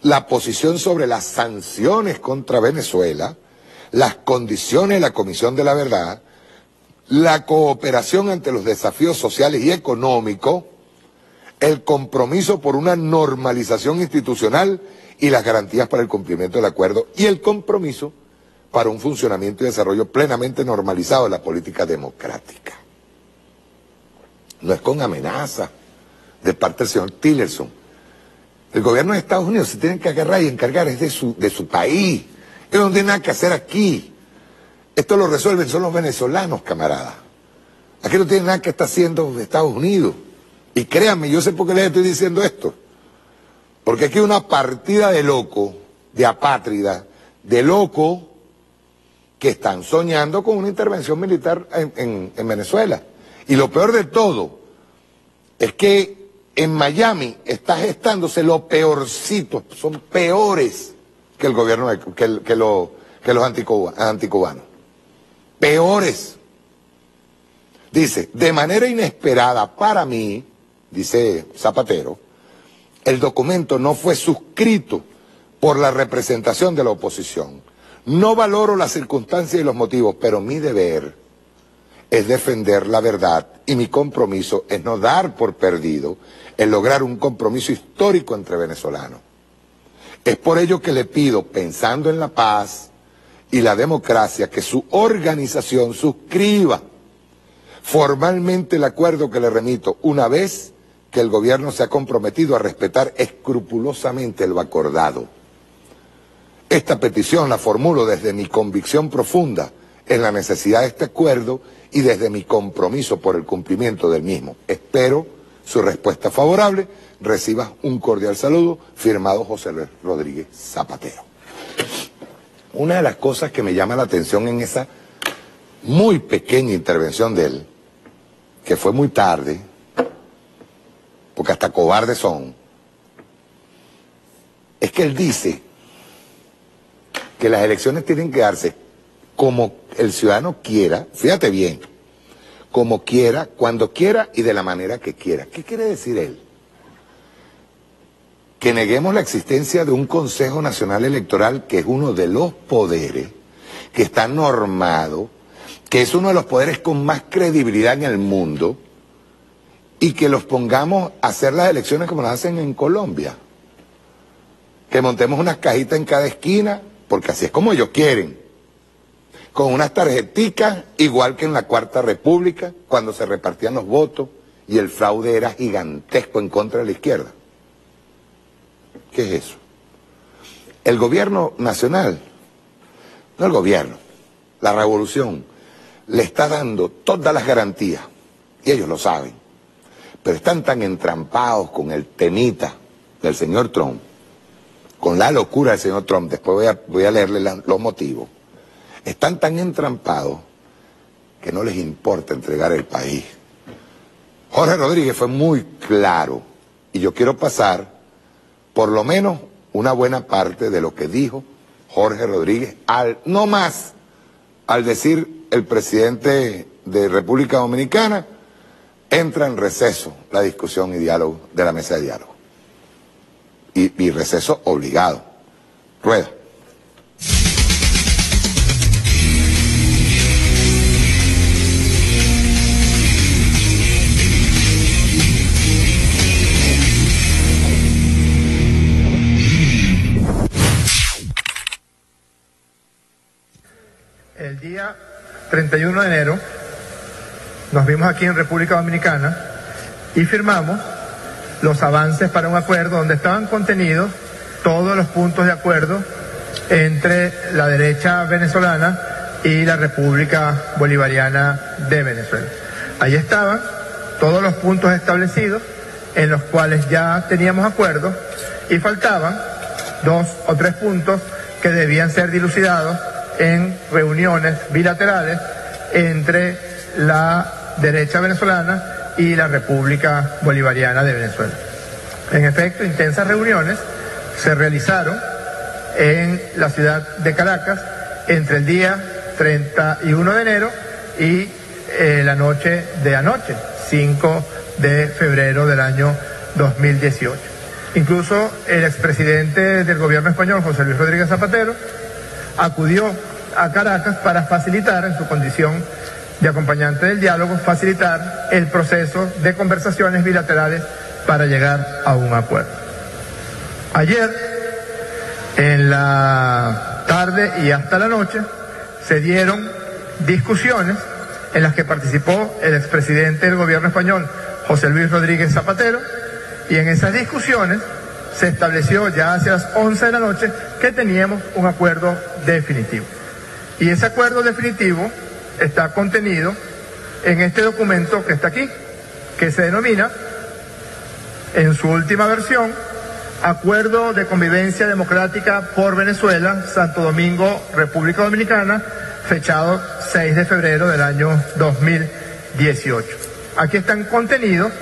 la posición sobre las sanciones contra Venezuela, las condiciones de la Comisión de la Verdad, la cooperación ante los desafíos sociales y económicos, el compromiso por una normalización institucional y las garantías para el cumplimiento del acuerdo y el compromiso para un funcionamiento y desarrollo plenamente normalizado de la política democrática. No es con amenaza de parte del señor Tillerson. El gobierno de Estados Unidos se tiene que agarrar y encargar es de su país. Ellos no tienen nada que hacer aquí. Esto lo resuelven son los venezolanos, camaradas. Aquí no tiene nada que estar haciendo Estados Unidos. Y créanme, yo sé por qué les estoy diciendo esto. Porque aquí hay una partida de locos, de apátridas, de locos que están soñando con una intervención militar en Venezuela. Y lo peor de todo es que en Miami está gestándose lo peorcito, son peores que el gobierno, que los anticubanos. Peores. Dice, de manera inesperada para mí, dice Zapatero, el documento no fue suscrito por la representación de la oposición. No valoro las circunstancias y los motivos, pero mi deber es defender la verdad y mi compromiso es no dar por perdido el lograr un compromiso histórico entre venezolanos. Es por ello que le pido, pensando en la paz y la democracia, que su organización suscriba formalmente el acuerdo que le remito una vez que el gobierno se ha comprometido a respetar escrupulosamente lo acordado. Esta petición la formulo desde mi convicción profunda en la necesidad de este acuerdo y desde mi compromiso por el cumplimiento del mismo. Espero su respuesta favorable. Reciba un cordial saludo, firmado José Rodríguez Zapatero. Una de las cosas que me llama la atención en esa muy pequeña intervención de él, que fue muy tarde, porque hasta cobardes son, es que él dice que las elecciones tienen que darse como el ciudadano quiera, fíjate bien, como quiera, cuando quiera y de la manera que quiera. ¿Qué quiere decir él? Que neguemos la existencia de un Consejo Nacional Electoral, que es uno de los poderes, que está normado, que es uno de los poderes con más credibilidad en el mundo, y que los pongamos a hacer las elecciones como las hacen en Colombia. Que montemos unas cajitas en cada esquina, porque así es como ellos quieren, con unas tarjeticas, igual que en la Cuarta República, cuando se repartían los votos y el fraude era gigantesco en contra de la izquierda. ¿Qué es eso? El gobierno nacional, no el gobierno, la revolución, le está dando todas las garantías, y ellos lo saben, pero están tan entrampados con el temita del señor Trump, con la locura del señor Trump, después voy a leerle los motivos, están tan entrampados que no les importa entregar el país. Jorge Rodríguez fue muy claro, y yo quiero pasar por lo menos una buena parte de lo que dijo Jorge Rodríguez, no más al decir el presidente de República Dominicana, entra en receso la discusión y diálogo de la mesa de diálogo. Y receso obligado. Rueda. El día 31 de enero nos vimos aquí en República Dominicana y firmamos los avances para un acuerdo donde estaban contenidos todos los puntos de acuerdo entre la derecha venezolana y la República Bolivariana de Venezuela. Ahí estaban todos los puntos establecidos en los cuales ya teníamos acuerdo y faltaban 2 o 3 puntos que debían ser dilucidados en reuniones bilaterales entre la derecha venezolana y la República Bolivariana de Venezuela. En efecto, intensas reuniones se realizaron en la ciudad de Caracas entre el día 31 de enero y la noche de anoche, 5 de febrero del año 2018. Incluso el expresidente del gobierno español, José Luis Rodríguez Zapatero, acudió a Caracas para facilitar, en su condición de acompañante del diálogo, facilitar el proceso de conversaciones bilaterales para llegar a un acuerdo. Ayer, en la tarde y hasta la noche, se dieron discusiones en las que participó el expresidente del gobierno español, José Luis Rodríguez Zapatero, y en esas discusiones se estableció ya hacia las 11 de la noche que teníamos un acuerdo definitivo. Y ese acuerdo definitivo está contenido en este documento que está aquí, que se denomina, en su última versión, Acuerdo de Convivencia Democrática por Venezuela, Santo Domingo, República Dominicana, fechado 6 de febrero del año 2018. Aquí están contenidos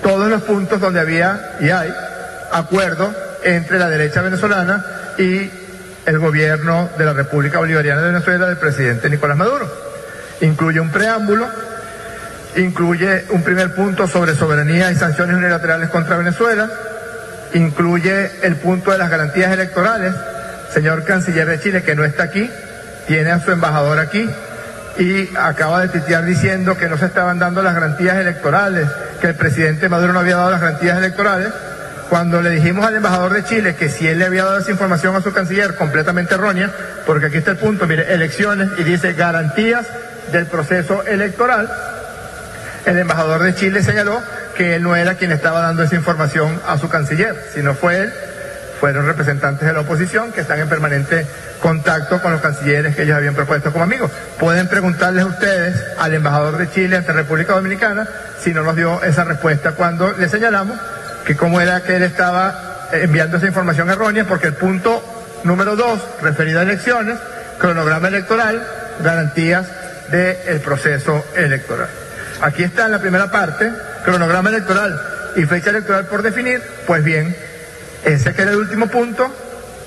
todos los puntos donde había y hay acuerdo entre la derecha venezolana y el gobierno de la República Bolivariana de Venezuela del presidente Nicolás Maduro. Incluye un preámbulo, incluye un primer punto sobre soberanía y sanciones unilaterales contra Venezuela, incluye el punto de las garantías electorales. Señor canciller de Chile, que no está aquí, tiene a su embajador aquí y acaba de tuitear diciendo que no se estaban dando las garantías electorales, que el presidente Maduro no había dado las garantías electorales, cuando le dijimos al embajador de Chile que si él le había dado esa información a su canciller, completamente errónea, porque aquí está el punto, mire, elecciones, y dice garantías del proceso electoral. El embajador de Chile señaló que él no era quien estaba dando esa información a su canciller, sino fue él, fueron representantes de la oposición que están en permanente contacto con los cancilleres que ellos habían propuesto como amigos. Pueden preguntarles ustedes al embajador de Chile ante República Dominicana si no nos dio esa respuesta cuando le señalamos que cómo era que él estaba enviando esa información errónea, porque el punto número 2, referido a elecciones, cronograma electoral, garantías del proceso electoral. Aquí está en la primera parte, cronograma electoral y fecha electoral por definir. Pues bien, ese que era el último punto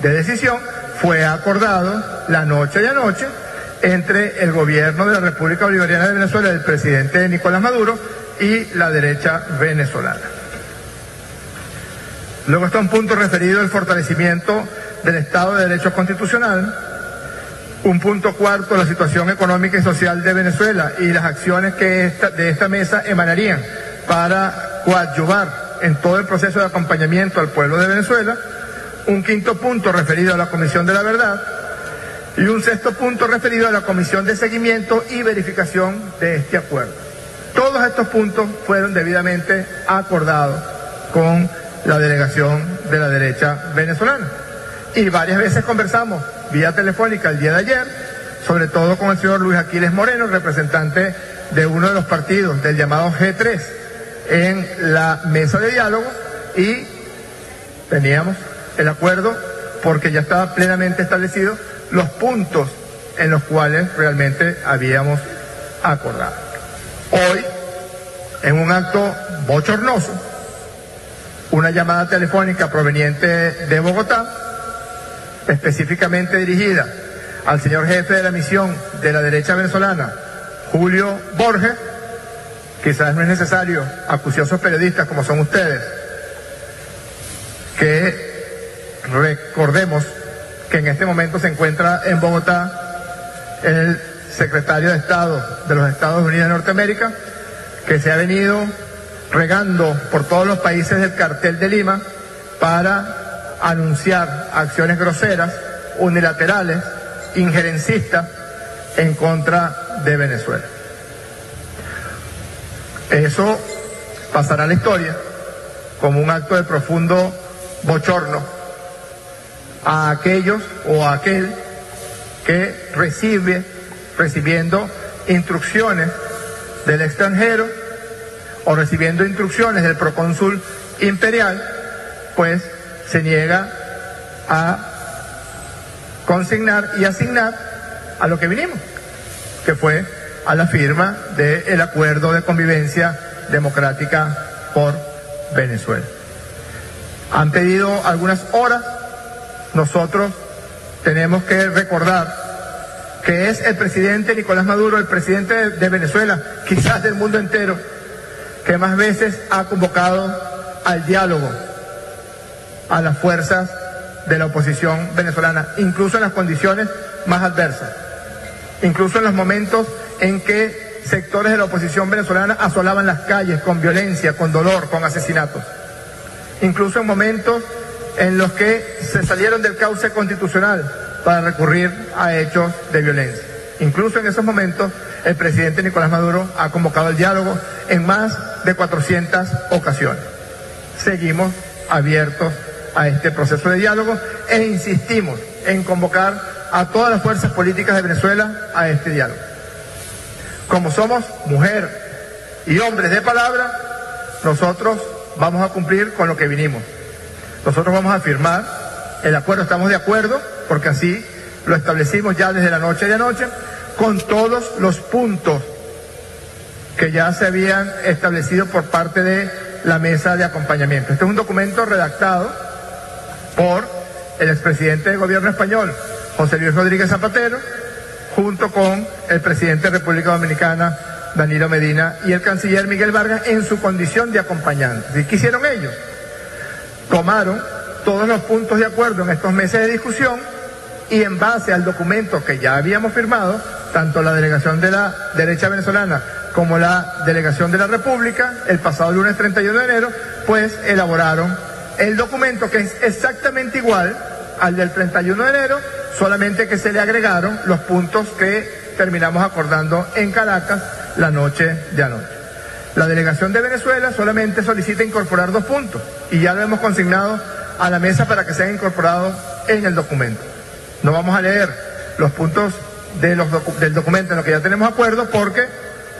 de decisión fue acordado la noche de anoche entre el gobierno de la República Bolivariana de Venezuela, del presidente Nicolás Maduro, y la derecha venezolana. Luego está un punto referido al fortalecimiento del Estado de Derecho Constitucional, un punto cuarto, la situación económica y social de Venezuela y las acciones que de esta mesa emanarían para coadyuvar en todo el proceso de acompañamiento al pueblo de Venezuela, un quinto punto referido a la Comisión de la Verdad y un sexto punto referido a la Comisión de Seguimiento y Verificación de este acuerdo. Todos estos puntos fueron debidamente acordados con la delegación de la derecha venezolana. Y varias veces conversamos vía telefónica el día de ayer, sobre todo con el señor Luis Aquiles Moreno, representante de uno de los partidos del llamado G3 en la mesa de diálogo, y teníamos el acuerdo porque ya estaba plenamente establecido los puntos en los cuales realmente habíamos acordado. Hoy, en un acto bochornoso, una llamada telefónica proveniente de Bogotá, específicamente dirigida al señor jefe de la misión de la derecha venezolana, Julio Borges, quizás no es necesario, acuciosos periodistas como son ustedes, que recordemos que en este momento se encuentra en Bogotá el secretario de Estado de los Estados Unidos de Norteamérica, que se ha venido regando por todos los países del cartel de Lima para anunciar acciones groseras, unilaterales, injerencistas en contra de Venezuela. Eso pasará a la historia como un acto de profundo bochorno a aquellos o a aquel que recibiendo instrucciones del extranjero o recibiendo instrucciones del procónsul imperial, pues se niega a consignar y asignar a lo que vinimos, que fue a la firma del Acuerdo de Convivencia Democrática por Venezuela. Han pedido algunas horas. Nosotros tenemos que recordar que es el presidente Nicolás Maduro, el presidente de Venezuela, quizás del mundo entero, que más veces ha convocado al diálogo a las fuerzas de la oposición venezolana, incluso en las condiciones más adversas, incluso en los momentos en que sectores de la oposición venezolana asolaban las calles con violencia, con dolor, con asesinatos, incluso en momentos en los que se salieron del cauce constitucional para recurrir a hechos de violencia. Incluso en esos momentos el presidente Nicolás Maduro ha convocado el diálogo en más de 400 ocasiones. Seguimos abiertos a este proceso de diálogo e insistimos en convocar a todas las fuerzas políticas de Venezuela a este diálogo. Como somos mujer y hombres de palabra, nosotros vamos a cumplir con lo que vinimos. Nosotros vamos a firmar el acuerdo, estamos de acuerdo, porque así lo establecimos ya desde la noche de anoche, con todos los puntos que ya se habían establecido por parte de la mesa de acompañamiento. Este es un documento redactado por el expresidente del gobierno español, José Luis Rodríguez Zapatero, junto con el presidente de República Dominicana, Danilo Medina, y el canciller Miguel Vargas en su condición de acompañantes. ¿Y qué hicieron ellos? Tomaron todos los puntos de acuerdo en estos meses de discusión y en base al documento que ya habíamos firmado, tanto la delegación de la derecha venezolana como la delegación de la República, el pasado lunes 31 de enero, pues elaboraron el documento que es exactamente igual al del 31 de enero, solamente que se le agregaron los puntos que terminamos acordando en Caracas la noche de anoche. La delegación de Venezuela solamente solicita incorporar 2 puntos y ya lo hemos consignado a la mesa para que sean incorporados en el documento. No vamos a leer los puntos del documento en lo que ya tenemos acuerdo porque,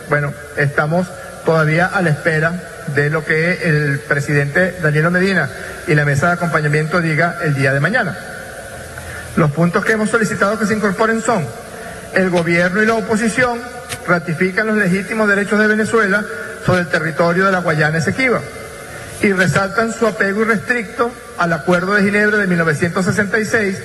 bueno, estamos todavía a la espera de lo que el presidente Danilo Medina y la mesa de acompañamiento diga el día de mañana. Los puntos que hemos solicitado que se incorporen son: el gobierno y la oposición ratifican los legítimos derechos de Venezuela sobre el territorio de la Guayana Esequiba y resaltan su apego irrestricto al Acuerdo de Ginebra de 1966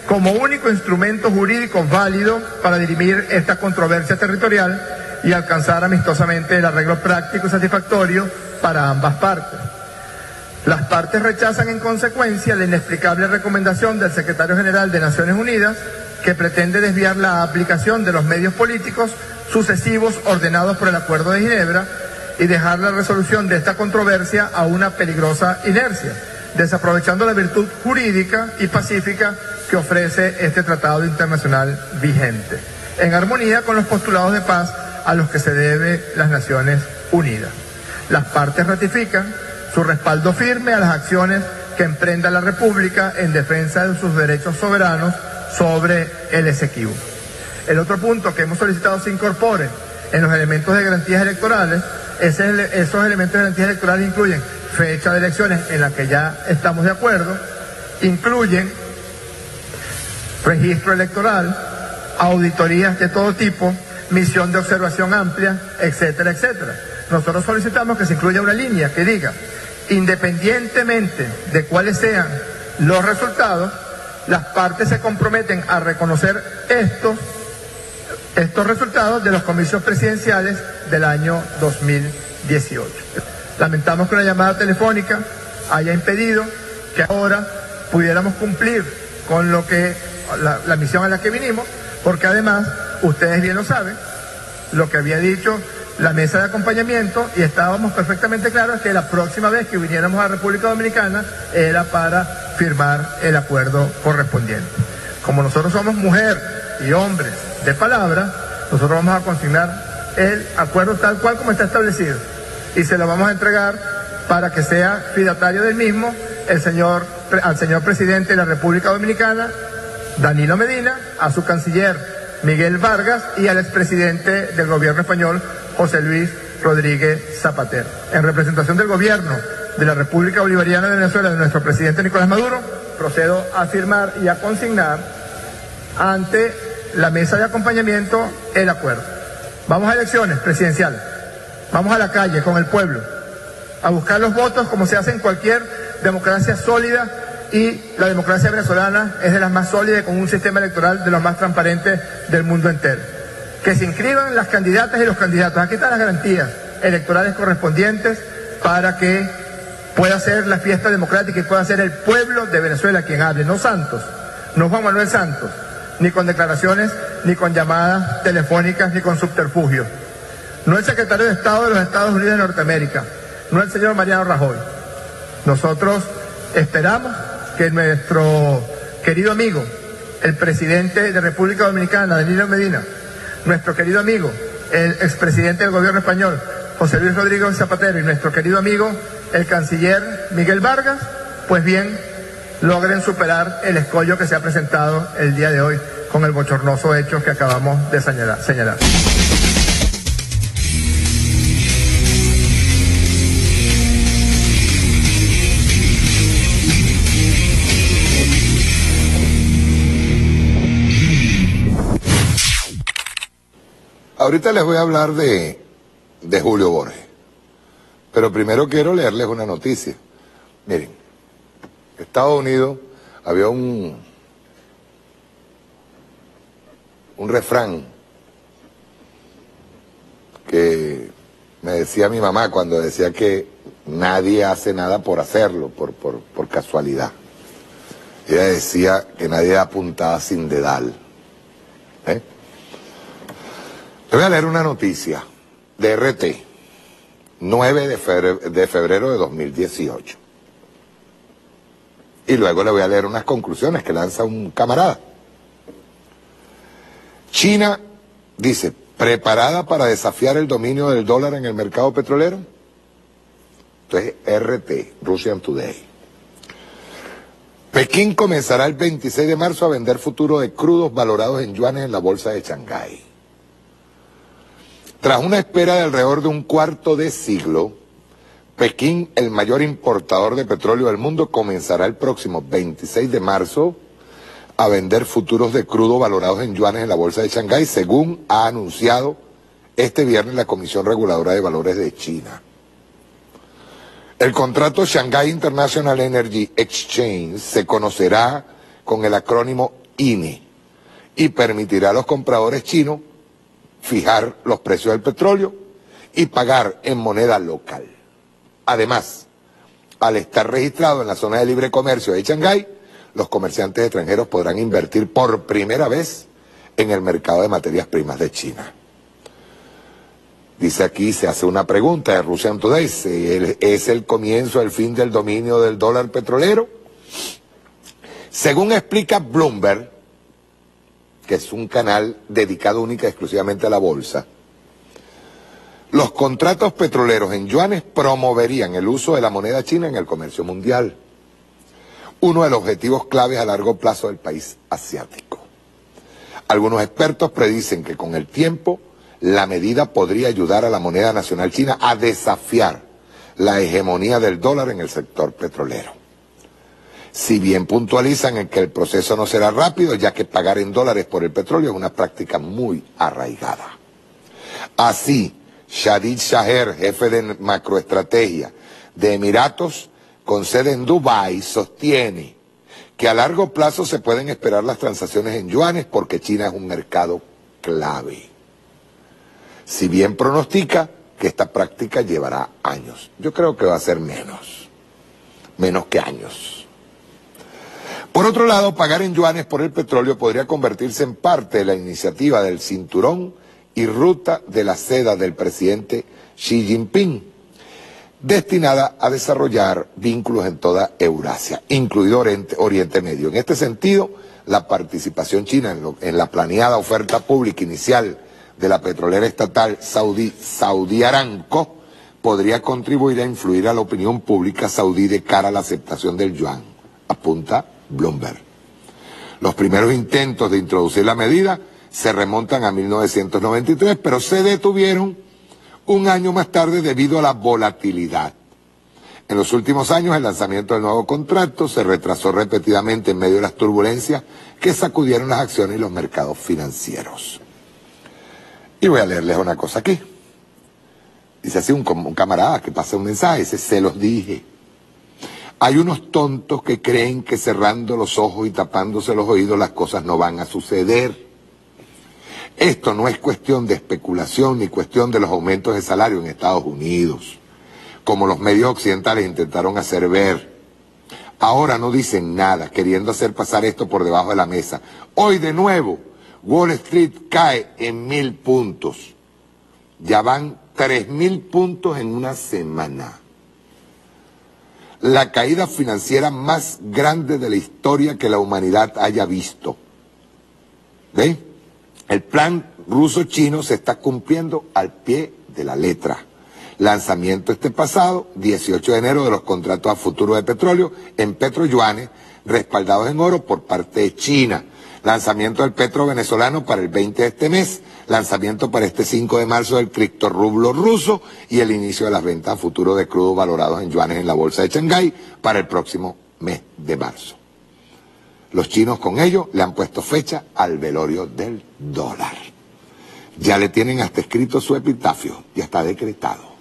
como único instrumento jurídico válido para dirimir esta controversia territorial y alcanzar amistosamente el arreglo práctico y satisfactorio para ambas partes. Las partes rechazan en consecuencia la inexplicable recomendación del secretario general de Naciones Unidas que pretende desviar la aplicación de los medios políticos sucesivos ordenados por el Acuerdo de Ginebra y dejar la resolución de esta controversia a una peligrosa inercia, desaprovechando la virtud jurídica y pacífica que ofrece este tratado internacional vigente, en armonía con los postulados de paz a los que se debe las Naciones Unidas. Las partes ratifican su respaldo firme a las acciones que emprenda la República en defensa de sus derechos soberanos sobre el Esequibo. El otro punto que hemos solicitado se incorpore en los elementos de garantías electorales. Esos elementos de garantías electorales incluyen fecha de elecciones en la que ya estamos de acuerdo, incluyen registro electoral, auditorías de todo tipo, misión de observación amplia, etcétera, etcétera. Nosotros solicitamos que se incluya una línea que diga: independientemente de cuáles sean los resultados, las partes se comprometen a reconocer estos resultados de los comicios presidenciales del año 2018. Lamentamos que una llamada telefónica haya impedido que ahora pudiéramos cumplir con lo que la misión a la que vinimos, porque además, ustedes bien lo saben, lo que había dicho la mesa de acompañamiento, y estábamos perfectamente claros, que la próxima vez que viniéramos a República Dominicana era para firmar el acuerdo correspondiente. Como nosotros somos mujer y hombres de palabra, nosotros vamos a consignar el acuerdo tal cual como está establecido y se lo vamos a entregar para que sea fidatario del mismo al señor presidente de la República Dominicana, Danilo Medina, a su canciller Miguel Vargas y al expresidente del gobierno español, José Luis Rodríguez Zapatero. En representación del gobierno de la República Bolivariana de Venezuela, de nuestro presidente Nicolás Maduro, procedo a firmar y a consignar ante la mesa de acompañamiento el acuerdo. Vamos a elecciones presidenciales, vamos a la calle con el pueblo, a buscar los votos como se hace en cualquier democracia sólida, y la democracia venezolana es de las más sólidas, con un sistema electoral de los más transparentes del mundo entero. Que se inscriban las candidatas y los candidatos. Aquí están las garantías electorales correspondientes para que pueda ser la fiesta democrática y pueda ser el pueblo de Venezuela quien hable, no Santos, no Juan Manuel Santos, ni con declaraciones, ni con llamadas telefónicas, ni con subterfugios. No el secretario de Estado de los Estados Unidos de Norteamérica, no el señor Mariano Rajoy. Nosotros esperamos que nuestro querido amigo, el presidente de República Dominicana, Danilo Medina, nuestro querido amigo, el expresidente del gobierno español, José Luis Rodríguez Zapatero, y nuestro querido amigo, el canciller Miguel Vargas, pues bien, logren superar el escollo que se ha presentado el día de hoy con el bochornoso hecho que acabamos de señalar. Ahorita les voy a hablar de Julio Borges, pero primero quiero leerles una noticia. Miren, en Estados Unidos había un refrán que me decía mi mamá cuando decía que nadie hace nada por hacerlo, por casualidad. Ella decía que nadie da puntada sin dedal. Le voy a leer una noticia de RT, 9 de febrero de 2018. Y luego le voy a leer unas conclusiones que lanza un camarada. China, dice, preparada para desafiar el dominio del dólar en el mercado petrolero. Entonces, RT, Russian Today. Pekín comenzará el 26 de marzo a vender futuros de crudos valorados en yuanes en la bolsa de Shanghái. Tras una espera de alrededor de un cuarto de siglo, Pekín, el mayor importador de petróleo del mundo, comenzará el próximo 26 de marzo a vender futuros de crudo valorados en yuanes en la bolsa de Shanghái, según ha anunciado este viernes la Comisión Reguladora de Valores de China. El contrato Shanghai International Energy Exchange se conocerá con el acrónimo INE y permitirá a los compradores chinos fijar los precios del petróleo y pagar en moneda local. Además, al estar registrado en la zona de libre comercio de Shanghái, los comerciantes extranjeros podrán invertir por primera vez en el mercado de materias primas de China. Dice aquí, se hace una pregunta de Russian Today, ¿es el comienzo del fin del dominio del dólar petrolero? Según explica Bloomberg, que es un canal dedicado única y exclusivamente a la bolsa, los contratos petroleros en yuanes promoverían el uso de la moneda china en el comercio mundial, uno de los objetivos claves a largo plazo del país asiático. Algunos expertos predicen que con el tiempo la medida podría ayudar a la moneda nacional china a desafiar la hegemonía del dólar en el sector petrolero. Si bien puntualizan en que el proceso no será rápido, ya que pagar en dólares por el petróleo es una práctica muy arraigada. Así, Shadid Shaher, jefe de macroestrategia de Emiratos, con sede en Dubái, sostiene que a largo plazo se pueden esperar las transacciones en yuanes porque China es un mercado clave. Si bien pronostica que esta práctica llevará años. Yo creo que va a ser menos que años. Por otro lado, pagar en yuanes por el petróleo podría convertirse en parte de la iniciativa del cinturón y ruta de la seda del presidente Xi Jinping, destinada a desarrollar vínculos en toda Eurasia, incluido Oriente Medio. En este sentido, la participación china en la planeada oferta pública inicial de la petrolera estatal Saudi Aramco podría contribuir a influir a la opinión pública saudí de cara a la aceptación del yuan, apunta Bloomberg. Los primeros intentos de introducir la medida se remontan a 1993, pero se detuvieron un año más tarde debido a la volatilidad. En los últimos años el lanzamiento del nuevo contrato se retrasó repetidamente en medio de las turbulencias que sacudieron las acciones y los mercados financieros. Y voy a leerles una cosa aquí. Dice así un camarada que pasa un mensaje, dice, se los dije. Hay unos tontos que creen que cerrando los ojos y tapándose los oídos las cosas no van a suceder. Esto no es cuestión de especulación ni cuestión de los aumentos de salario en Estados Unidos. como los medios occidentales intentaron hacer ver. Ahora no dicen nada, queriendo hacer pasar esto por debajo de la mesa. Hoy de nuevo, Wall Street cae en 1000 puntos. Ya van 3000 puntos en una semana. La caída financiera más grande de la historia que la humanidad haya visto. ¿Ven? El plan ruso-chino se está cumpliendo al pie de la letra. Lanzamiento este pasado, 18 de enero, de los contratos a futuro de petróleo en petroyuanes, respaldados en oro por parte de China. Lanzamiento del petro venezolano para el 20 de este mes. Lanzamiento para este 5 de marzo del criptorrublo ruso y el inicio de las ventas a futuro de crudo valorados en yuanes en la bolsa de Shanghái para el próximo mes de marzo. Los chinos con ello le han puesto fecha al velorio del dólar. Ya le tienen hasta escrito su epitafio, ya está decretado.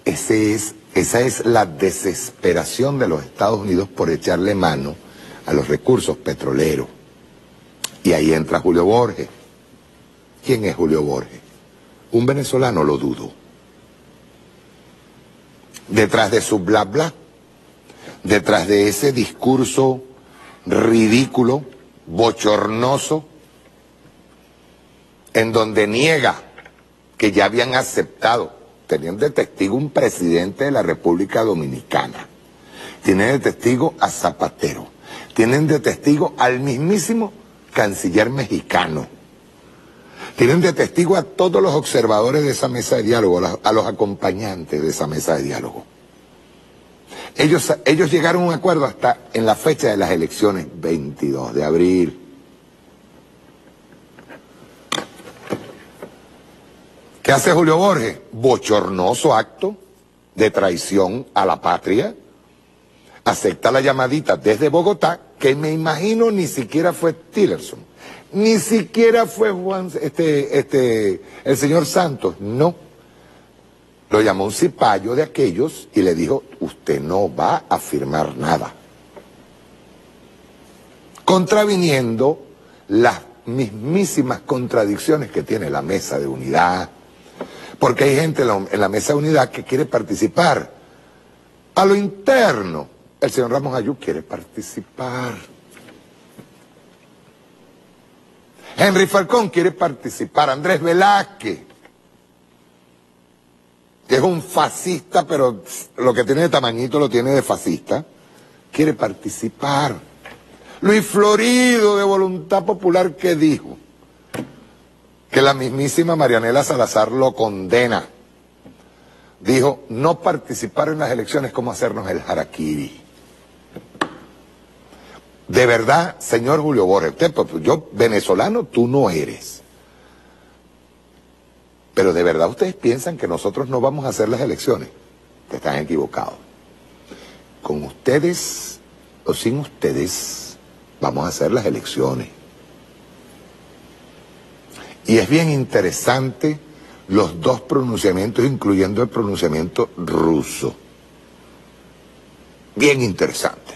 Esa es la desesperación de los Estados Unidos por echarle mano a los recursos petroleros. Y ahí entra Julio Borges. ¿Quién es Julio Borges? Un venezolano, lo dudo. Detrás de su bla bla, detrás de ese discurso ridículo, bochornoso, en donde niega que ya habían aceptado, tenían de testigo un presidente de la República Dominicana, tienen de testigo a Zapatero, tienen de testigo al mismísimo canciller mexicano, tienen de testigo a todos los observadores de esa mesa de diálogo, a los acompañantes de esa mesa de diálogo. Ellos llegaron a un acuerdo hasta en la fecha de las elecciones, 22 de abril. ¿Qué hace Julio Borges? Bochornoso acto de traición a la patria. Acepta la llamadita desde Bogotá, que me imagino ni siquiera fue Tillerson, ni siquiera fue el señor Santos, no. Lo llamó un cipayo de aquellos y le dijo, usted no va a firmar nada. Contraviniendo las mismísimas contradicciones que tiene la mesa de unidad. Porque hay gente en la mesa de unidad que quiere participar. A lo interno, el señor Ramón Ayú quiere participar. Henry Falcón quiere participar. Andrés Velázquez, que es un fascista, pero lo que tiene de tamañito lo tiene de fascista, quiere participar. Luis Florido, de Voluntad Popular, ¿qué dijo? Que la mismísima Marianela Salazar lo condena. Dijo, no participar en las elecciones es como hacernos el harakiri. De verdad, señor Julio Borges, usted, yo venezolano, tú no eres. Pero de verdad ustedes piensan que nosotros no vamos a hacer las elecciones. Te están equivocados. Con ustedes o sin ustedes vamos a hacer las elecciones. Y es bien interesante los dos pronunciamientos, incluyendo el pronunciamiento ruso. Bien interesante.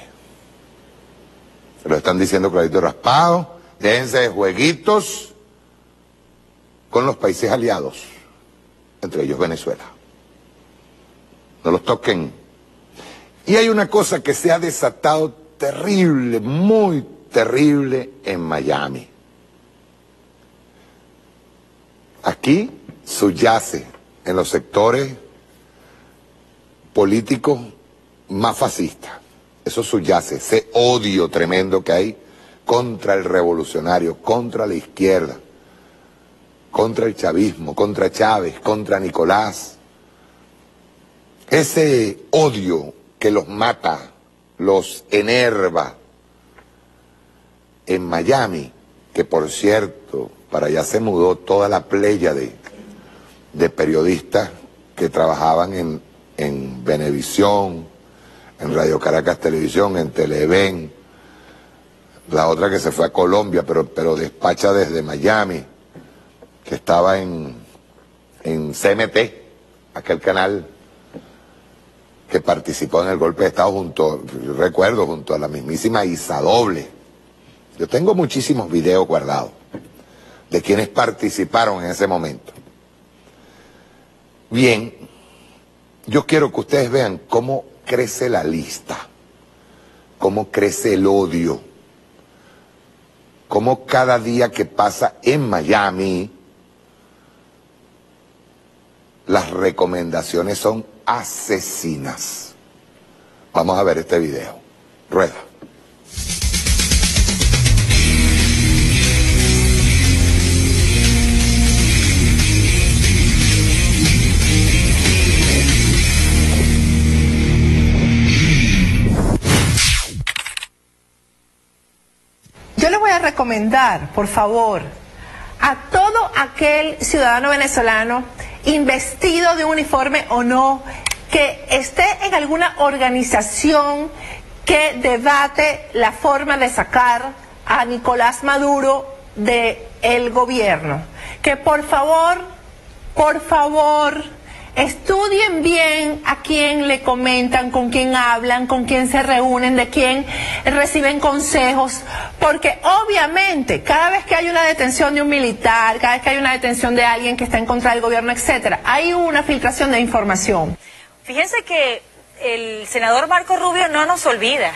Se lo están diciendo clarito y raspado. Déjense de jueguitos con los países aliados, entre ellos Venezuela. No los toquen. Y hay una cosa que se ha desatado terrible, muy terrible en Miami. Aquí subyace en los sectores políticos más fascistas. Eso subyace, ese odio tremendo que hay contra el revolucionario, contra la izquierda, contra el chavismo, contra Chávez, contra Nicolás. Ese odio que los mata, los enerva. En Miami, que por cierto, para allá se mudó toda la playa de periodistas que trabajaban en Venevisión, en Radio Caracas Televisión, en Televen, la otra que se fue a Colombia, pero despacha desde Miami, que estaba en CMT, aquel canal que participó en el golpe de Estado junto a la mismísima Isadoble. Yo tengo muchísimos videos guardados de quienes participaron en ese momento. Bien, yo quiero que ustedes vean cómo crece la lista, cómo crece el odio, cómo cada día que pasa en Miami las recomendaciones son asesinas. Vamos a ver este video. Rueda. Yo les voy a recomendar, por favor, a todo aquel ciudadano venezolano, investido de un uniforme o no, que esté en alguna organización que debate la forma de sacar a Nicolás Maduro del gobierno, que por favor, estudien bien a quién le comentan, con quién hablan, con quién se reúnen, de quién reciben consejos, porque obviamente cada vez que hay una detención de un militar, cada vez que hay una detención de alguien que está en contra del gobierno, etcétera, hay una filtración de información. Fíjense que el senador Marco Rubio no nos olvida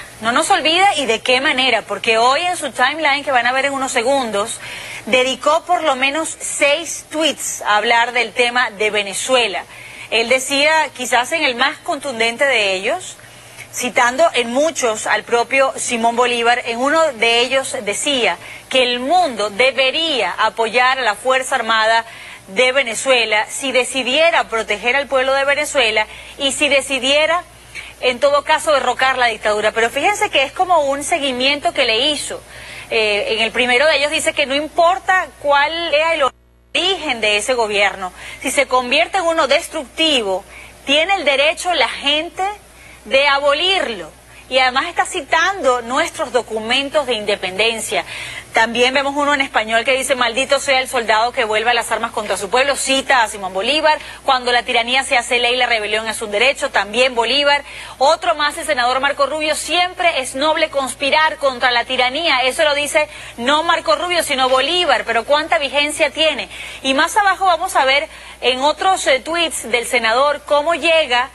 y de qué manera, porque hoy en su timeline, que van a ver en unos segundos, dedicó por lo menos 6 tweets a hablar del tema de Venezuela. Él decía, quizás en el más contundente de ellos, citando en muchos al propio Simón Bolívar, en uno de ellos decía que el mundo debería apoyar a la Fuerza Armada de Venezuela si decidiera proteger al pueblo de Venezuela y si decidiera, en todo caso, derrocar la dictadura. Pero fíjense que es como un seguimiento que le hizo. En el primero de ellos dice que no importa cuál sea el origen de ese gobierno, si se convierte en uno destructivo, tiene el derecho la gente de abolirlo. Y además está citando nuestros documentos de independencia. También vemos uno en español que dice, maldito sea el soldado que vuelva las armas contra su pueblo. Cita a Simón Bolívar, cuando la tiranía se hace ley, la rebelión es un derecho. También Bolívar. Otro más, el senador Marco Rubio, siempre es noble conspirar contra la tiranía. Eso lo dice no Marco Rubio, sino Bolívar. Pero ¿cuánta vigencia tiene? Y más abajo vamos a ver en otros tweets del senador cómo llega...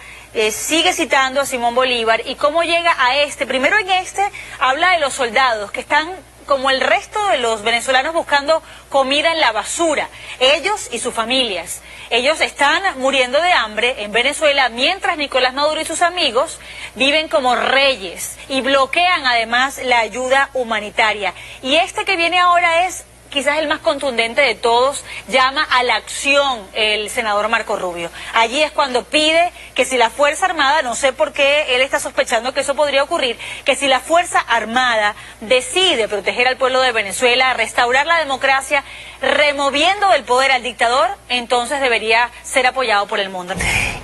sigue citando a Simón Bolívar y cómo llega a este. Primero en este habla de los soldados que están como el resto de los venezolanos buscando comida en la basura, ellos y sus familias. Ellos están muriendo de hambre en Venezuela mientras Nicolás Maduro y sus amigos viven como reyes y bloquean además la ayuda humanitaria. Y este que viene ahora es quizás el más contundente de todos, llama a la acción el senador Marco Rubio. Allí es cuando pide que si la Fuerza Armada, no sé por qué él está sospechando que eso podría ocurrir, que si la Fuerza Armada decide proteger al pueblo de Venezuela, restaurar la democracia, removiendo del poder al dictador, entonces debería ser apoyado por el mundo.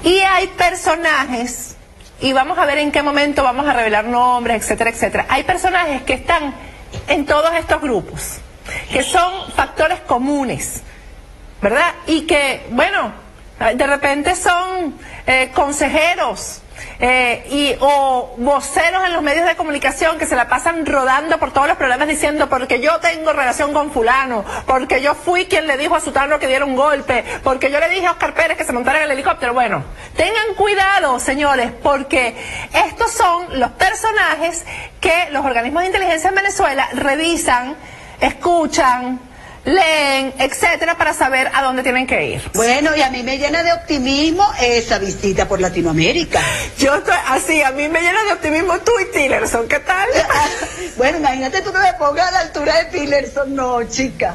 Y hay personajes, y vamos a ver en qué momento vamos a revelar nombres, etcétera, etcétera. Hay personajes que están en todos estos grupos, que son factores comunes, ¿verdad? Y que, bueno, de repente son consejeros o voceros en los medios de comunicación que se la pasan rodando por todos los programas diciendo porque yo tengo relación con fulano, porque yo fui quien le dijo a Sutano que diera un golpe, porque yo le dije a Oscar Pérez que se montara en el helicóptero. Bueno, tengan cuidado, señores, porque estos son los personajes que los organismos de inteligencia en Venezuela revisan, escuchan, leen, etcétera, para saber a dónde tienen que ir. Bueno, y a mí me llena de optimismo esa visita por Latinoamérica. Yo estoy así, a mí me llena de optimismo tú y Tillerson, ¿qué tal? Bueno, imagínate tú no me pongas a la altura de Tillerson, no, chica.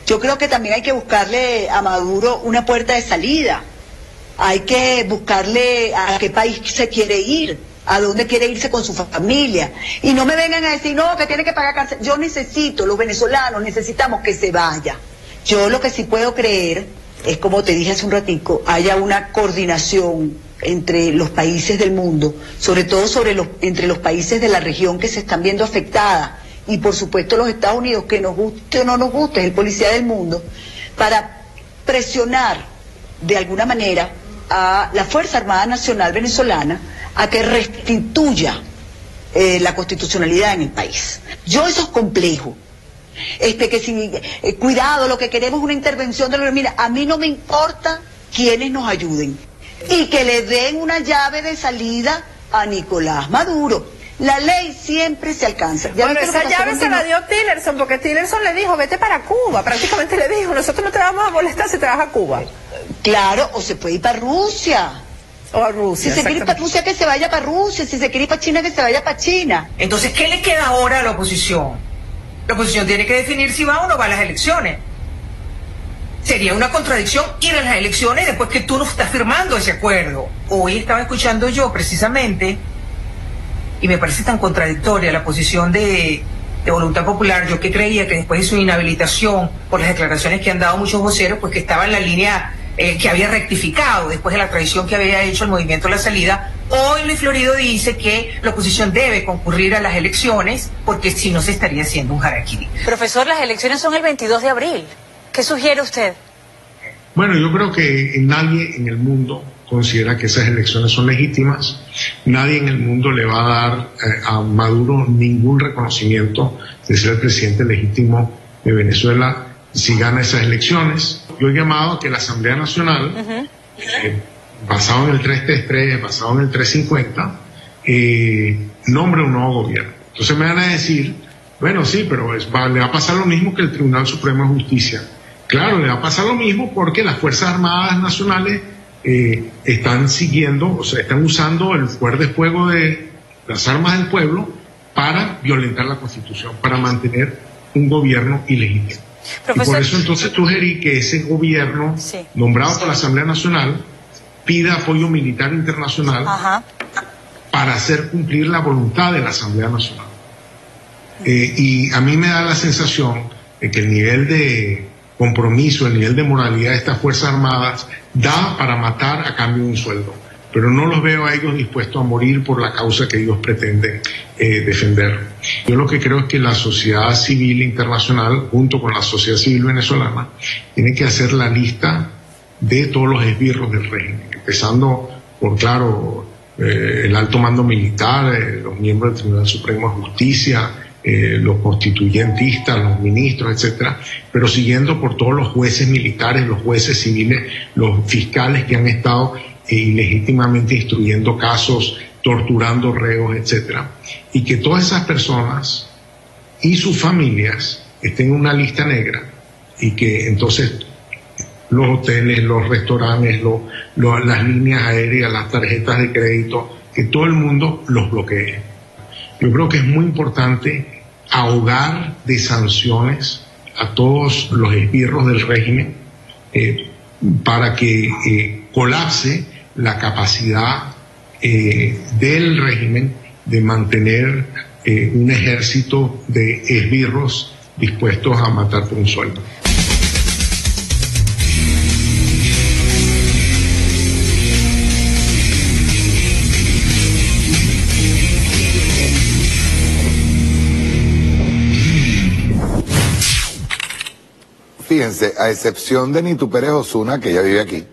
Yo creo que también hay que buscarle a Maduro una puerta de salida. Hay que buscarle a qué país se quiere ir, a dónde quiere irse con su familia. Y no me vengan a decir, no, que tiene que pagar cárcel. Yo necesito, los venezolanos necesitamos que se vaya. Yo lo que sí puedo creer es, como te dije hace un ratico, haya una coordinación entre los países del mundo, sobre todo entre los países de la región que se están viendo afectadas, y por supuesto los Estados Unidos, que nos guste o no nos guste, es el policía del mundo, para presionar de alguna manera a la Fuerza Armada Nacional Venezolana a que restituya la constitucionalidad en el país. Eso es complejo. Que si, cuidado, lo que queremos es una intervención de los... Mira, a mí no me importa quiénes nos ayuden. y que le den una llave de salida a Nicolás Maduro. La ley siempre se alcanza. Bueno, esa llave se la dio Tillerson, porque Tillerson le dijo, vete para Cuba, prácticamente le dijo, nosotros no te vamos a molestar si te vas a Cuba. Claro, o se puede ir para Rusia. O a Rusia. Si se quiere ir para Rusia, que se vaya para Rusia. Si se quiere ir para China, que se vaya para China. Entonces, ¿qué le queda ahora a la oposición? La oposición tiene que definir si va o no va a las elecciones. Sería una contradicción ir a las elecciones después que tú no estás firmando ese acuerdo. Hoy estaba escuchando yo precisamente, y me parece tan contradictoria la posición de Voluntad Popular, yo que creía que después de su inhabilitación por las declaraciones que han dado muchos voceros, pues que estaba en la línea que había rectificado después de la traición que había hecho el Movimiento a la Salida. Hoy Luis Florido dice que la oposición debe concurrir a las elecciones porque si no se estaría haciendo un harakiri. Profesor, las elecciones son el 22 de abril. ¿Qué sugiere usted? Bueno, yo creo que nadie en el mundo considera que esas elecciones son legítimas. Nadie en el mundo le va a dar a Maduro ningún reconocimiento de ser el presidente legítimo de Venezuela si gana esas elecciones. Yo he llamado a que la Asamblea Nacional, basado en el 333, basado en el 350, nombre un nuevo gobierno. Entonces me van a decir, bueno, sí, pero le va a pasar lo mismo que el Tribunal Supremo de Justicia. Claro, le va a pasar lo mismo porque las Fuerzas Armadas Nacionales están siguiendo, o sea, están usando el poder de fuego de las armas del pueblo para violentar la Constitución, para mantener un gobierno ilegítimo. Profesor, y por eso entonces sugerí que ese gobierno nombrado por la Asamblea Nacional pida apoyo militar internacional para hacer cumplir la voluntad de la Asamblea Nacional. Y a mí me da la sensación de que el nivel de compromiso, el nivel de moralidad de estas Fuerzas Armadas da para matar a cambio de un sueldo, pero no los veo a ellos dispuestos a morir por la causa que ellos pretenden defender. Yo lo que creo es que la sociedad civil internacional, junto con la sociedad civil venezolana, tiene que hacer la lista de todos los esbirros del régimen, empezando por, claro, el alto mando militar, los miembros del Tribunal Supremo de Justicia, los constituyentistas, los ministros, etcétera, pero siguiendo por todos los jueces militares, los jueces civiles, los fiscales que han estado ilegítimamente instruyendo casos, torturando reos, etcétera, y que todas esas personas y sus familias estén en una lista negra y que entonces los hoteles, los restaurantes, las líneas aéreas, las tarjetas de crédito, que todo el mundo los bloquee. Yo creo que es muy importante ahogar de sanciones a todos los esbirros del régimen para que colapse la capacidad del régimen de mantener un ejército de esbirros dispuestos a matar por un sueldo. Fíjense, a excepción de Nitu Pérez Osuna, que ella vive aquí,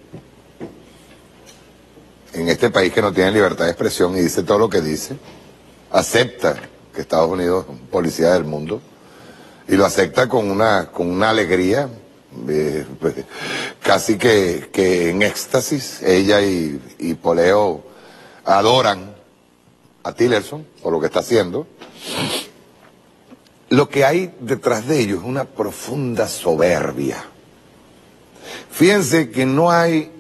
en este país que no tiene libertad de expresión y dice todo lo que dice, acepta que Estados Unidos es policía del mundo, y lo acepta con una alegría, casi que en éxtasis. Ella y Poleo adoran a Tillerson por lo que está haciendo. Lo que hay detrás de ellos es una profunda soberbia. Fíjense que no hay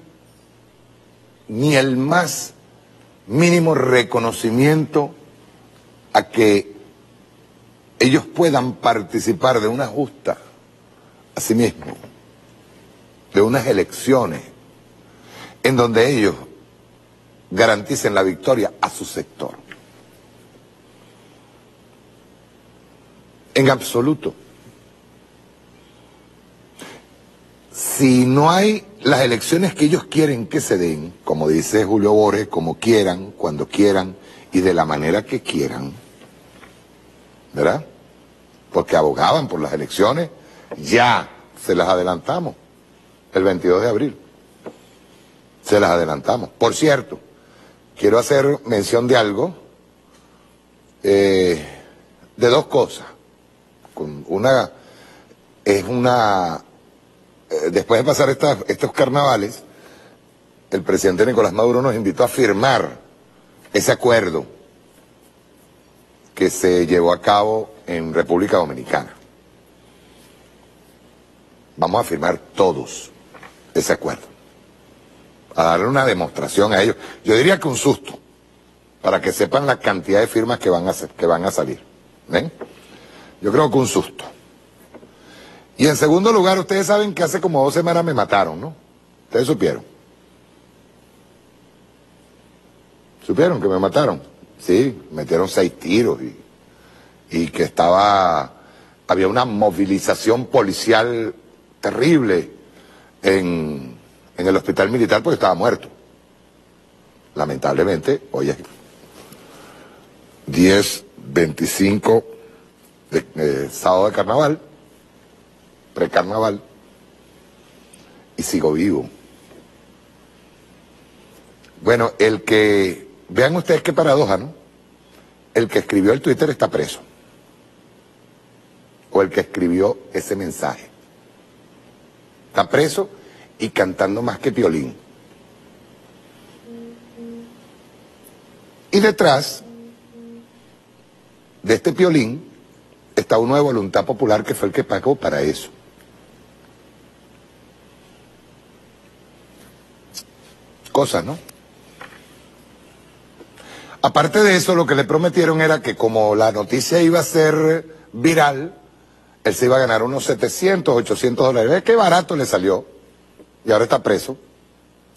ni el más mínimo reconocimiento a que ellos puedan participar de una justa a sí mismos, de unas elecciones en donde ellos garanticen la victoria a su sector. En absoluto. Si no hay las elecciones que ellos quieren que se den, como dice Julio Borges, como quieran, cuando quieran y de la manera que quieran, ¿verdad? Porque abogaban por las elecciones, ya se las adelantamos, el 22 de abril. Se las adelantamos. Por cierto, quiero hacer mención de algo, de dos cosas. Una es después de pasar estos carnavales, el presidente Nicolás Maduro nos invitó a firmar ese acuerdo que se llevó a cabo en República Dominicana. Vamos a firmar todos ese acuerdo, a darle una demostración a ellos. Yo diría que un susto, para que sepan la cantidad de firmas que van a salir. ¿Ven? Yo creo que un susto. Y en segundo lugar, ustedes saben que hace como 2 semanas me mataron, ¿no? Ustedes supieron. ¿Supieron que me mataron? Sí, metieron 6 tiros y que había una movilización policial terrible en el hospital militar porque estaba muerto. Lamentablemente, hoy es 10/25 de sábado de carnaval, precarnaval, y sigo vivo. Bueno, vean ustedes qué paradoja, ¿no? El que escribió el Twitter está preso. O el que escribió ese mensaje. Está preso y cantando más que Piolín. Y detrás de este Piolín está uno de Voluntad Popular que fue el que pagó para eso. Cosas, ¿no? Aparte de eso, lo que le prometieron era que como la noticia iba a ser viral, él se iba a ganar unos 700, 800 dólares. ¿Ves qué barato le salió? Y ahora está preso.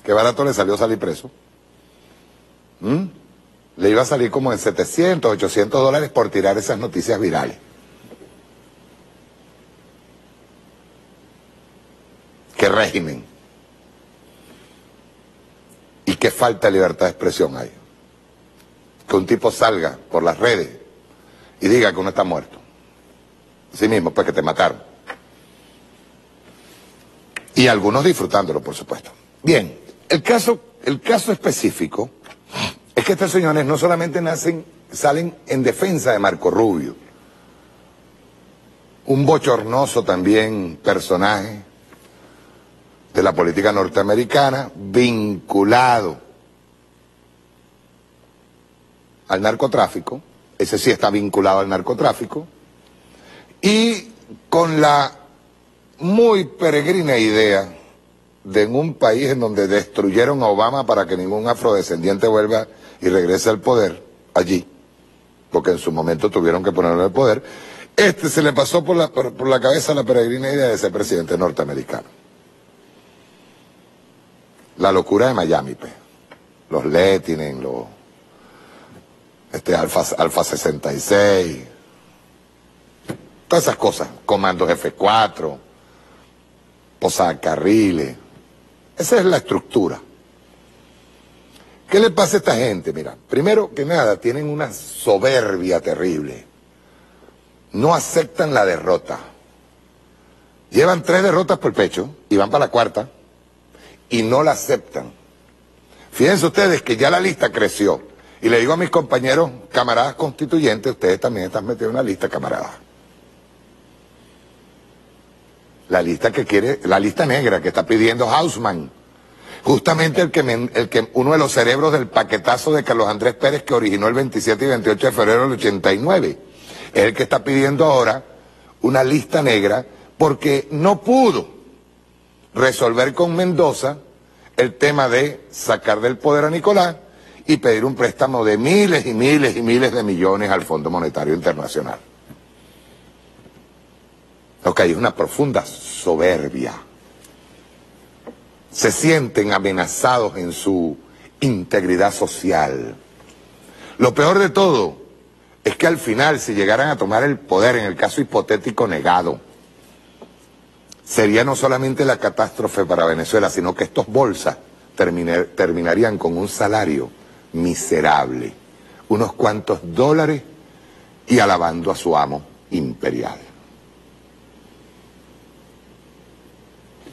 ¿Qué barato le salió salir preso? Le iba a salir como en 700, 800 dólares por tirar esas noticias virales. ¿Qué régimen? ¿Y qué falta de libertad de expresión hay? Que un tipo salga por las redes y diga que uno está muerto. Así mismo, pues que te mataron. Y algunos disfrutándolo, por supuesto. Bien, el caso específico es que estos señores no solamente salen en defensa de Marco Rubio, un bochornoso también personaje de la política norteamericana, vinculado al narcotráfico, ese sí está vinculado al narcotráfico, y con la muy peregrina idea de en un país en donde destruyeron a Obama para que ningún afrodescendiente vuelva y regrese al poder, allí, porque en su momento tuvieron que ponerlo en el poder, se le pasó por la cabeza la peregrina idea de ser presidente norteamericano. La locura de Miami, pues. Los Letinen, Alfa 66, todas esas cosas, comandos F4, posacarriles, esa es la estructura. ¿Qué le pasa a esta gente? Mira, primero que nada, tienen una soberbia terrible, no aceptan la derrota, llevan 3 derrotas por el pecho y van para la 4ª y no la aceptan. Fíjense ustedes que ya la lista creció. Y le digo a mis compañeros, camaradas constituyentes, ustedes también están metidos en una lista, camaradas. La lista la lista negra que está pidiendo Hausman. Justamente uno de los cerebros del paquetazo de Carlos Andrés Pérez que originó el 27 y 28 de febrero del 89. Es el que está pidiendo ahora una lista negra porque no pudo resolver con Mendoza el tema de sacar del poder a Nicolás y pedir un préstamo de miles y miles y miles de millones al Fondo Monetario Internacional. Lo que hay es una profunda soberbia. Se sienten amenazados en su integridad social. Lo peor de todo es que al final, si llegaran a tomar el poder, en el caso hipotético negado, sería no solamente la catástrofe para Venezuela, sino que estos bolsas terminarían con un salario miserable, unos cuantos dólares y alabando a su amo imperial.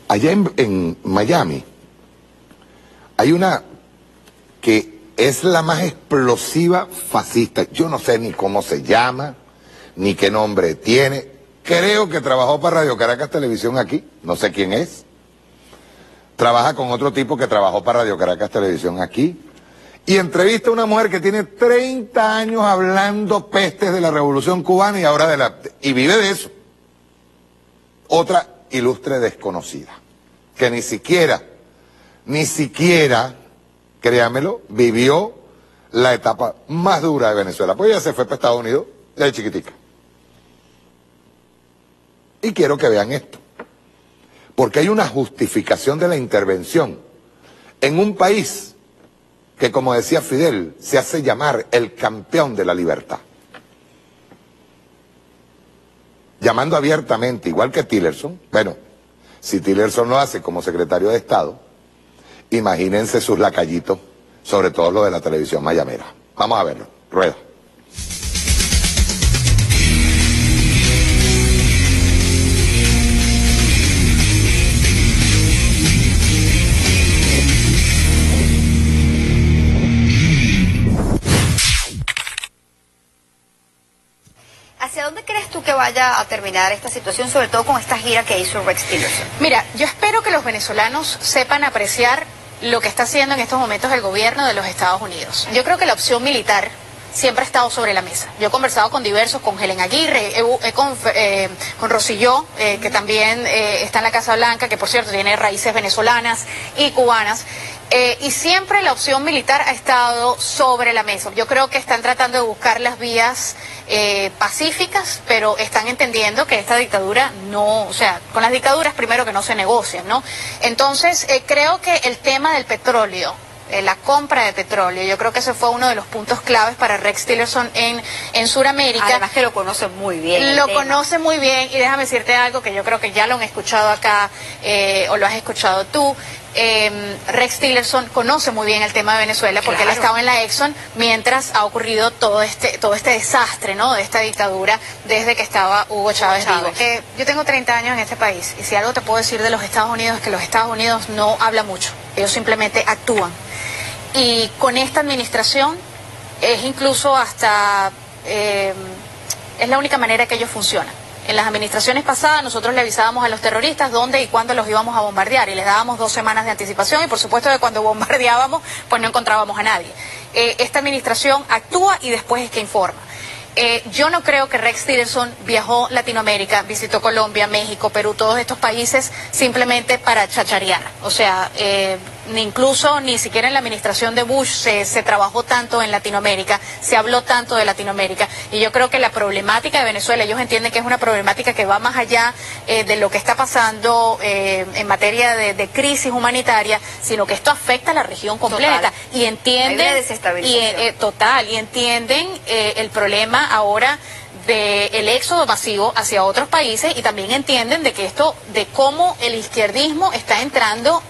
Allá en Miami hay una que es la más explosiva fascista. Yo no sé ni cómo se llama, ni qué nombre tiene. Creo que trabajó para Radio Caracas Televisión aquí, no sé quién es. trabaja con otro tipo que trabajó para Radio Caracas Televisión aquí, y entrevista a una mujer que tiene 30 años hablando pestes de la Revolución Cubana y ahora y vive de eso. Otra ilustre desconocida, que ni siquiera, créamelo, vivió la etapa más dura de Venezuela. Pues ella se fue para Estados Unidos desde chiquitica. Y quiero que vean esto, porque hay una justificación de la intervención en un país que, como decía Fidel, se hace llamar el campeón de la libertad. Llamando abiertamente, igual que Tillerson. Bueno, si Tillerson lo hace como secretario de Estado, imagínense sus lacayitos, sobre todo lo de la televisión mayamera. Vamos a verlo. Rueda. ¿Hacia dónde crees tú que vaya a terminar esta situación, sobre todo con esta gira que hizo Rex Tillerson? Mira, yo espero que los venezolanos sepan apreciar lo que está haciendo en estos momentos el gobierno de los Estados Unidos. Yo creo que la opción militar siempre ha estado sobre la mesa. Yo he conversado con diversos, con Helen Aguirre, con Rosselló, que también está en la Casa Blanca, que por cierto tiene raíces venezolanas y cubanas. Y siempre la opción militar ha estado sobre la mesa. Yo creo que están tratando de buscar las vías pacíficas, pero están entendiendo que esta dictadura no, o sea, con las dictaduras primero que no se negocian, ¿no? Entonces, creo que el tema del petróleo, la compra de petróleo, yo creo que ese fue uno de los puntos claves para Rex Tillerson en Sudamérica. Además que lo conoce muy bien. Lo conoce muy bien, y déjame decirte algo que yo creo que ya lo han escuchado acá, o lo has escuchado tú. Rex Tillerson conoce muy bien el tema de Venezuela porque él estaba en la Exxon mientras ha ocurrido todo este desastre, ¿no?, de esta dictadura desde que estaba Hugo Chávez vivo. Yo tengo 30 años en este país, y si algo te puedo decir de los Estados Unidos es que los Estados Unidos no hablan mucho, ellos simplemente actúan. Y con esta administración es incluso hasta es la única manera que ellos funcionan. En las administraciones pasadas nosotros le avisábamos a los terroristas dónde y cuándo los íbamos a bombardear, y les dábamos 2 semanas de anticipación, y por supuesto que cuando bombardeábamos pues no encontrábamos a nadie. Esta administración actúa y después es que informa. Yo no creo que Rex Tillerson viajó Latinoamérica, visitó Colombia, México, Perú, todos estos países simplemente para chacharear. O sea, ni siquiera en la administración de Bush se trabajó tanto en Latinoamérica, se habló tanto de Latinoamérica. Y yo creo que la problemática de Venezuela, ellos entienden que es una problemática que va más allá de lo que está pasando en materia de crisis humanitaria, sino que esto afecta a la región completa. Total. Y entienden, y entienden el problema ahora del éxodo masivo hacia otros países, y también entienden de que esto, de cómo el izquierdismo está entrando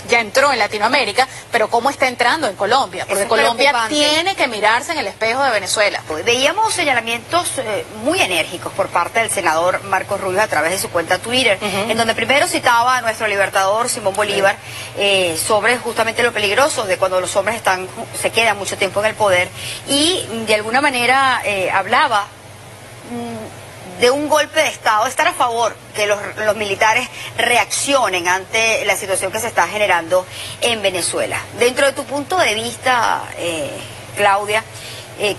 ya entró en Latinoamérica, pero cómo está entrando en Colombia, porque Colombia tiene que mirarse en el espejo de Venezuela. Veíamos señalamientos muy enérgicos por parte del senador Marco Rubio a través de su cuenta Twitter, en donde primero citaba a nuestro libertador Simón Bolívar sobre justamente lo peligroso de cuando los hombres se quedan mucho tiempo en el poder, y de alguna manera hablaba de un golpe de Estado, estar a favor que los militares reaccionen ante la situación que se está generando en Venezuela. Dentro de tu punto de vista, Claudia,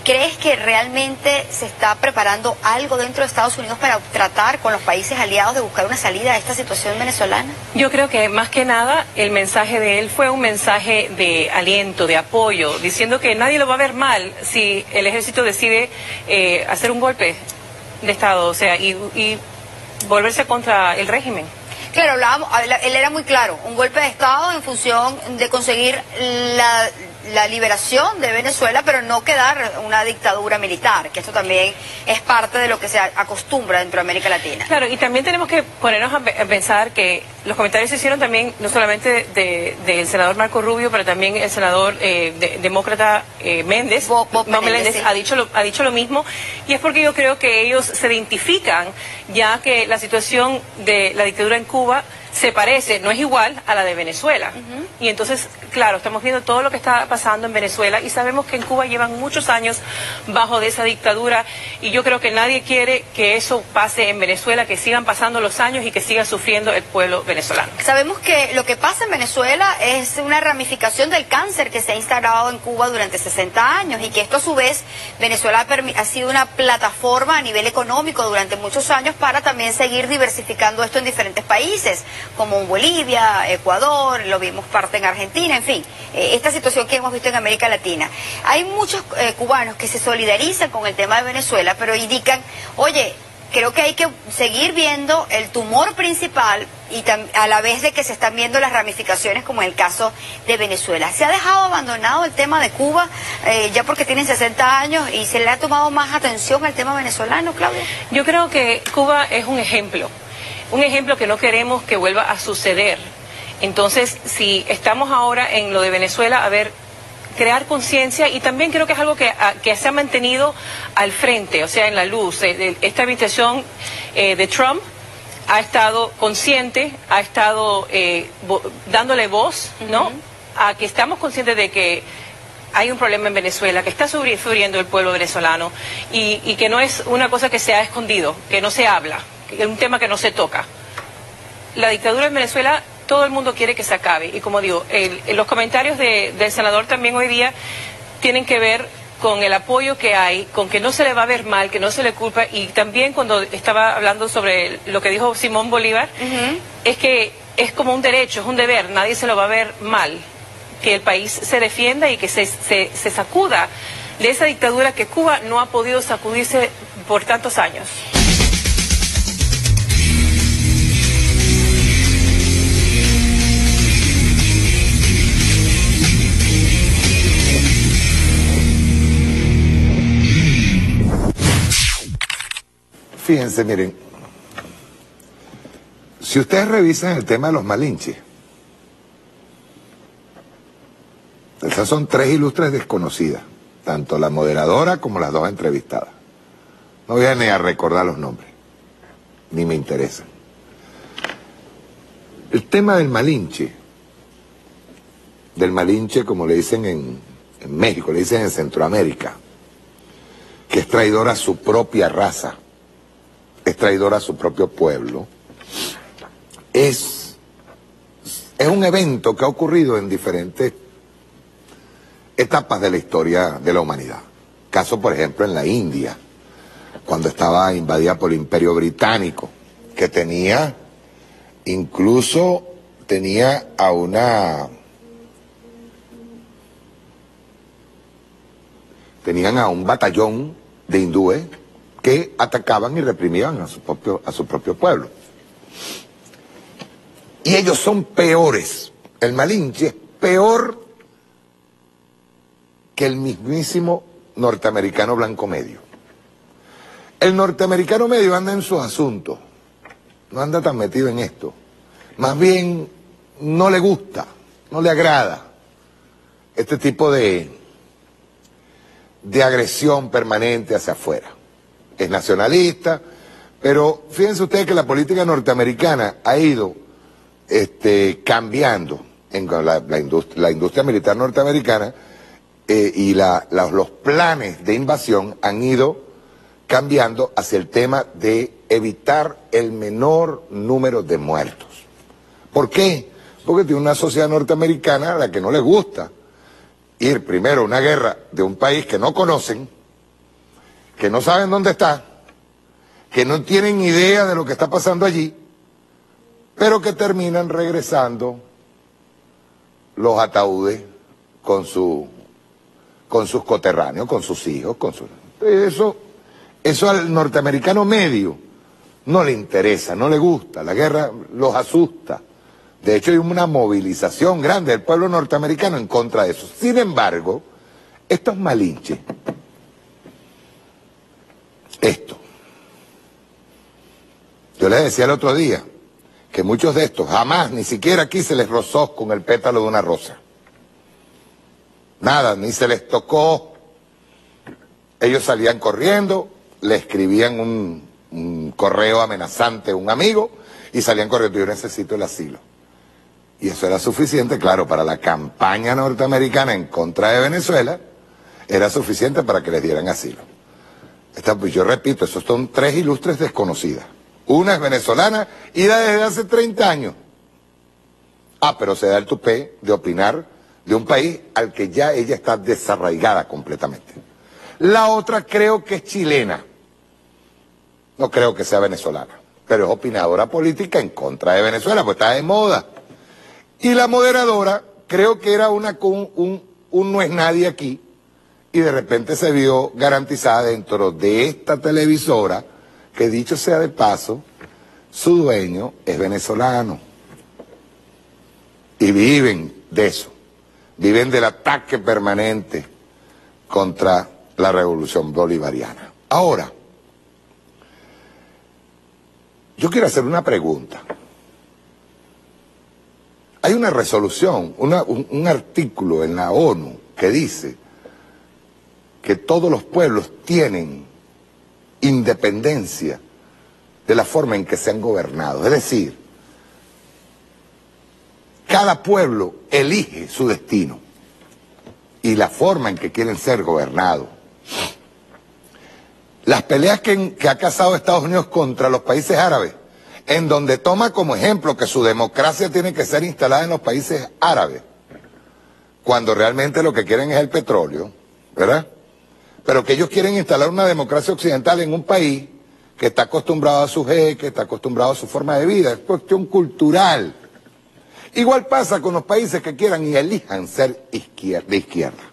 ¿crees que realmente se está preparando algo dentro de Estados Unidos para tratar con los países aliados de buscar una salida a esta situación venezolana? Yo creo que más que nada el mensaje de él fue un mensaje de aliento, de apoyo, diciendo que nadie lo va a ver mal si el ejército decide hacer un golpe de Estado, o sea, y volverse contra el régimen. Claro, él era muy claro, un golpe de Estado en función de conseguir la liberación de Venezuela, pero no quedar una dictadura militar, que esto también es parte de lo que se acostumbra dentro de América Latina. Claro, y también tenemos que ponernos a pensar que los comentarios se hicieron también, no solamente del senador Marco Rubio, pero también el senador demócrata Méndez, Meléndez, sí, ha dicho lo mismo, y es porque yo creo que ellos se identifican ya que la situación de la dictadura en Cuba se parece, no es igual a la de Venezuela. Y entonces, claro, estamos viendo todo lo que está pasando en Venezuela y sabemos que en Cuba llevan muchos años bajo de esa dictadura y yo creo que nadie quiere que eso pase en Venezuela, que sigan pasando los años y que siga sufriendo el pueblo venezolano. Sabemos que lo que pasa en Venezuela es una ramificación del cáncer que se ha instalado en Cuba durante 60 años y que esto a su vez Venezuela ha sido una plataforma a nivel económico durante muchos años para también seguir diversificando esto en diferentes países, como en Bolivia, Ecuador, lo vimos parte en Argentina, en fin, esta situación que hemos visto en América Latina. Hay muchos cubanos que se solidarizan con el tema de Venezuela, pero indican, oye, creo que hay que seguir viendo el tumor principal y a la vez de que se están viendo las ramificaciones como en el caso de Venezuela. ¿Se ha dejado abandonado el tema de Cuba ya porque tienen 60 años y se le ha tomado más atención al tema venezolano, Claudia? Yo creo que Cuba es un ejemplo que no queremos que vuelva a suceder. Entonces, si estamos ahora en lo de Venezuela, a ver, crear conciencia y también creo que es algo que se ha mantenido al frente, o sea, en la luz. Esta administración de Trump ha estado consciente, ha estado dándole voz, ¿no? A que estamos conscientes de que hay un problema en Venezuela, que está sufriendo el pueblo venezolano y que no es una cosa que se ha escondido, que no se habla, que es un tema que no se toca. La dictadura en Venezuela, todo el mundo quiere que se acabe. Y como digo, los comentarios del senador también hoy día tienen que ver con el apoyo que hay, con que no se le va a ver mal, que no se le culpa. Y también cuando estaba hablando sobre lo que dijo Simón Bolívar, es que es como un derecho, es un deber, nadie se lo va a ver mal. Que el país se defienda y que se sacuda de esa dictadura que Cuba no ha podido sacudirse por tantos años. Fíjense, miren, si ustedes revisan el tema de los malinches, esas son tres ilustres desconocidas, tanto la moderadora como las dos entrevistadas. No voy a ni a recordar los nombres, ni me interesan. El tema del Malinche como le dicen en México, le dicen en Centroamérica, que es traidor a su propia raza, es traidor a su propio pueblo, es un evento que ha ocurrido en diferentes etapas de la historia de la humanidad. Caso, por ejemplo, en la India, cuando estaba invadida por el Imperio Británico, que tenían a un batallón de hindúes que atacaban y reprimían a su propio pueblo. Y ellos son peores. El Malinche es peor que el mismísimo norteamericano blanco medio. El norteamericano medio anda en sus asuntos, no anda tan metido en esto. Más bien no le gusta, no le agrada este tipo de agresión permanente hacia afuera. Es nacionalista, pero fíjense ustedes que la política norteamericana ha ido cambiando en la industria militar norteamericana y los planes de invasión han ido cambiando hacia el tema de evitar el menor número de muertos. ¿Por qué? Porque tiene una sociedad norteamericana a la que no le gusta ir primero a una guerra de un país que no conocen, que no saben dónde está, que no tienen idea de lo que está pasando allí, pero que terminan regresando los ataúdes con sus coterráneos, con sus hijos, eso al norteamericano medio no le interesa, no le gusta, la guerra los asusta. De hecho hay una movilización grande del pueblo norteamericano en contra de eso. Sin embargo, estos malinches, yo les decía el otro día que muchos de estos jamás, ni siquiera aquí se les rozó con el pétalo de una rosa. Nada, ni se les tocó. Ellos salían corriendo, le escribían un correo amenazante a un amigo y salían corriendo, yo necesito el asilo. Y eso era suficiente, claro, para la campaña norteamericana en contra de Venezuela, era suficiente para que les dieran asilo. Pues yo repito, esos son 3 ilustres desconocidas. Una es venezolana, ida desde hace 30 años. Pero se da el tupé de opinar de un país al que ya ella está desarraigada completamente. La otra creo que es chilena. No creo que sea venezolana, pero es opinadora política en contra de Venezuela, pues está de moda. Y la moderadora creo que era un no es nadie aquí, y de repente se vio garantizada dentro de esta televisora, que dicho sea de paso, su dueño es venezolano. Y viven de eso, viven del ataque permanente contra la revolución bolivariana. Ahora, yo quiero hacer una pregunta. Hay una resolución, un artículo en la ONU que dice que todos los pueblos tienen independencia de la forma en que se han gobernado. Es decir, cada pueblo elige su destino y la forma en que quieren ser gobernados. Las peleas que ha cazado Estados Unidos contra los países árabes, en donde toma como ejemplo que su democracia tiene que ser instalada en los países árabes, cuando realmente lo que quieren es el petróleo, ¿verdad? Pero que ellos quieren instalar una democracia occidental en un país que está acostumbrado a su jeque, está acostumbrado a su forma de vida, es cuestión cultural. Igual pasa con los países que quieran y elijan ser de izquierda.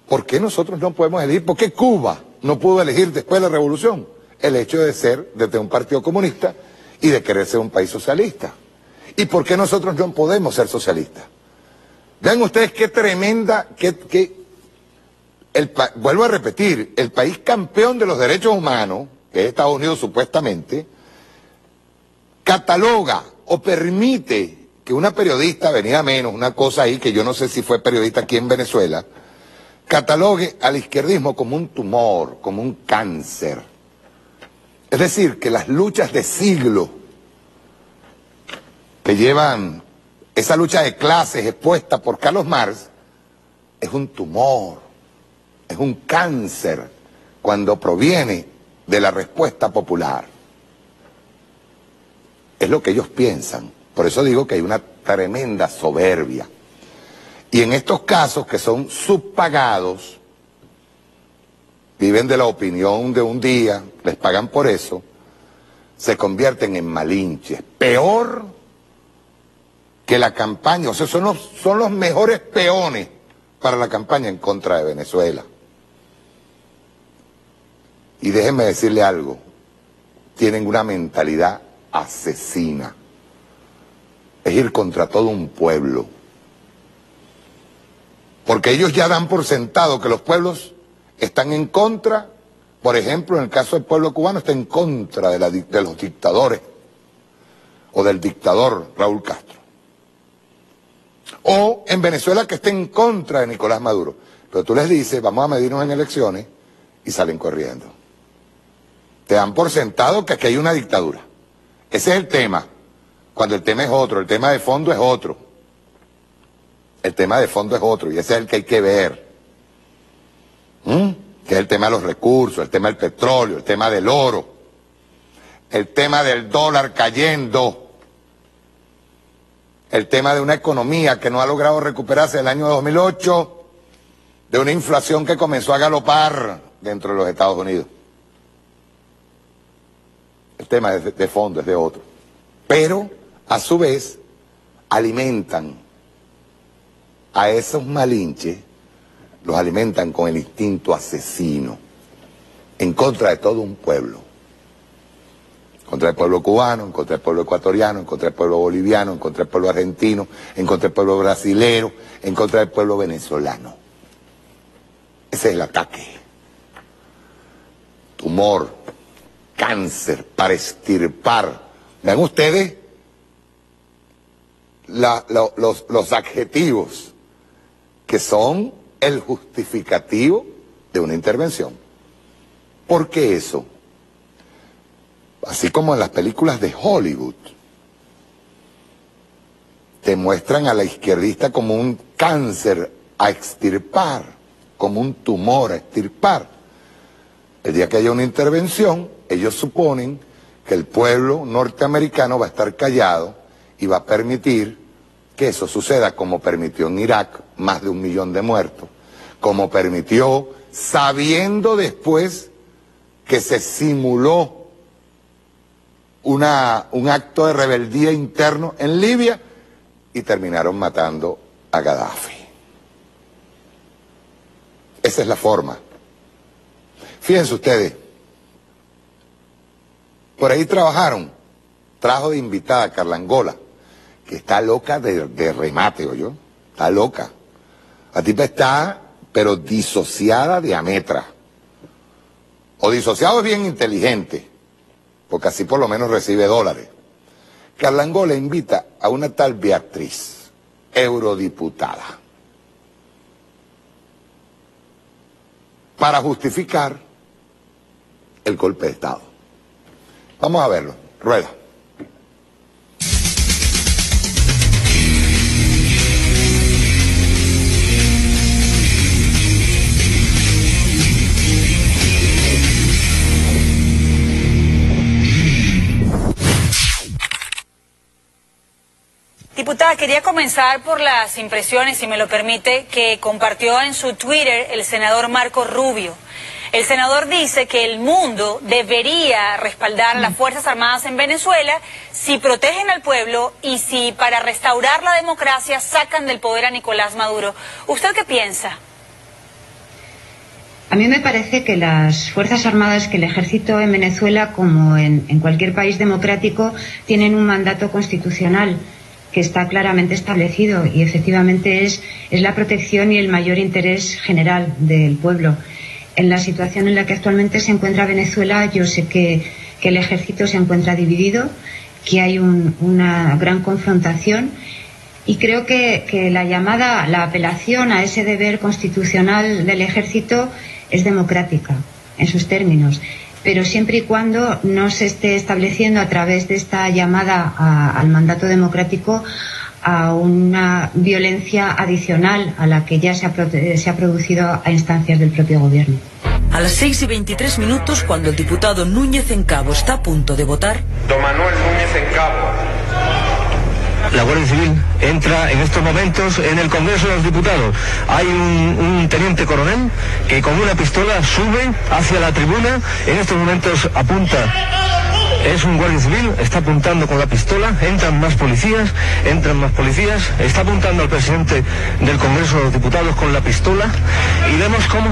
¿Por qué nosotros no podemos elegir? ¿Por qué Cuba no pudo elegir después de la revolución el hecho de ser desde un partido comunista y de querer ser un país socialista? ¿Y por qué nosotros no podemos ser socialistas? Vean ustedes qué tremenda, vuelvo a repetir, el país campeón de los derechos humanos, que es Estados Unidos supuestamente, cataloga o permite que una periodista, venida menos, una cosa ahí que yo no sé si fue periodista aquí en Venezuela, catalogue al izquierdismo como un tumor, como un cáncer. Es decir, que las luchas de siglo que llevan esa lucha de clases expuesta por Carlos Marx es un tumor, es un cáncer cuando proviene de la respuesta popular. Es lo que ellos piensan. Por eso digo que hay una tremenda soberbia. Y en estos casos que son subpagados, viven de la opinión de un día, les pagan por eso, se convierten en malinches. Peor que la campaña, o sea, son los mejores peones para la campaña en contra de Venezuela. Y déjenme decirle algo, tienen una mentalidad asesina. Es ir contra todo un pueblo. Porque ellos ya dan por sentado que los pueblos están en contra, por ejemplo, en el caso del pueblo cubano, está en contra de los dictadores o del dictador Raúl Castro. O en Venezuela que está en contra de Nicolás Maduro. Pero tú les dices, vamos a medirnos en elecciones y salen corriendo. Te dan por sentado que aquí hay una dictadura. Ese es el tema. Cuando el tema es otro, el tema de fondo es otro. El tema de fondo es otro y ese es el que hay que ver. Que es el tema de los recursos, el tema del petróleo, el tema del oro, el tema del dólar cayendo, el tema de una economía que no ha logrado recuperarse del año 2008, de una inflación que comenzó a galopar dentro de los Estados Unidos. El tema de fondo es de otro. Pero, a su vez, alimentan a esos malinches, los alimentan con el instinto asesino, en contra de todo un pueblo. En contra del pueblo cubano, en contra del pueblo ecuatoriano, en contra del pueblo boliviano, en contra del pueblo argentino, en contra del pueblo brasilero, en contra del pueblo venezolano. Ese es el ataque. Tumor, cáncer, para extirpar. Vean ustedes los adjetivos que son el justificativo de una intervención. ¿Por qué eso? así como en las películas de Hollywood, te muestran a la izquierdista como un cáncer a extirpar, como un tumor a extirpar. El día que haya una intervención, ellos suponen que el pueblo norteamericano va a estar callado y va a permitir que eso suceda, como permitió en Irak más de 1 millón de muertos, como permitió, sabiendo después que se simuló un acto de rebeldía interno en Libia y terminaron matando a Gaddafi. Esa es la forma. Fíjense ustedes, por ahí trajo de invitada a Carla Angola, que está loca de remate, ¿oyó? Está loca. La tipa está, pero disociada de ametra. O disociado es bien inteligente, porque así por lo menos recibe dólares. Carla Angola invita a una tal Beatriz, eurodiputada, para justificar el golpe de Estado. Vamos a verlo. Rueda. Diputada, quería comenzar por las impresiones, si me lo permite, que compartió en su Twitter el senador Marco Rubio. El senador dice que el mundo debería respaldar a las Fuerzas Armadas en Venezuela si protegen al pueblo y si para restaurar la democracia sacan del poder a Nicolás Maduro. ¿Usted qué piensa? A mí me parece que las Fuerzas Armadas, que el ejército en Venezuela, como en cualquier país democrático, tienen un mandato constitucional que está claramente establecido y efectivamente es la protección y el mayor interés general del pueblo. En la situación en la que actualmente se encuentra Venezuela, yo sé que el ejército se encuentra dividido, que hay una gran confrontación y creo que la apelación a ese deber constitucional del ejército es democrática en sus términos, pero siempre y cuando no se esté estableciendo a través de esta llamada al mandato democrático a una violencia adicional a la que ya se ha producido a instancias del propio gobierno. A las 6:23 minutos, cuando el diputado Núñez Encabo está a punto de votar... Don Manuel Núñez Encabo. La Guardia Civil entra en estos momentos en el Congreso de los Diputados. Hay un teniente coronel que con una pistola sube hacia la tribuna. En estos momentos apunta. Es un guardia civil, está apuntando con la pistola, entran más policías, está apuntando al presidente del Congreso de los Diputados con la pistola y vemos cómo,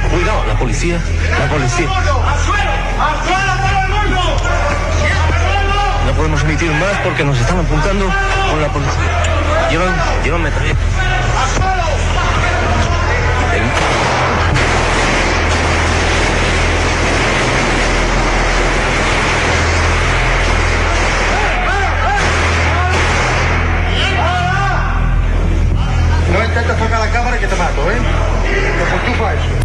cuidado, la policía. No podemos emitir más porque nos están apuntando con la policía. Llevan metralletas. No intentes tocar la cámara que te mato, ¿eh? Que tú fas eso.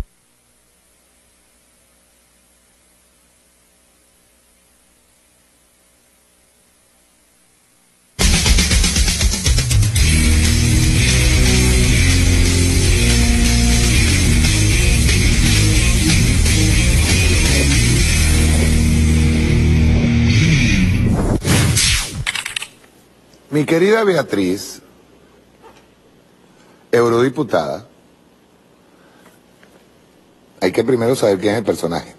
Mi querida Beatriz, eurodiputada, hay que primero saber quién es el personaje.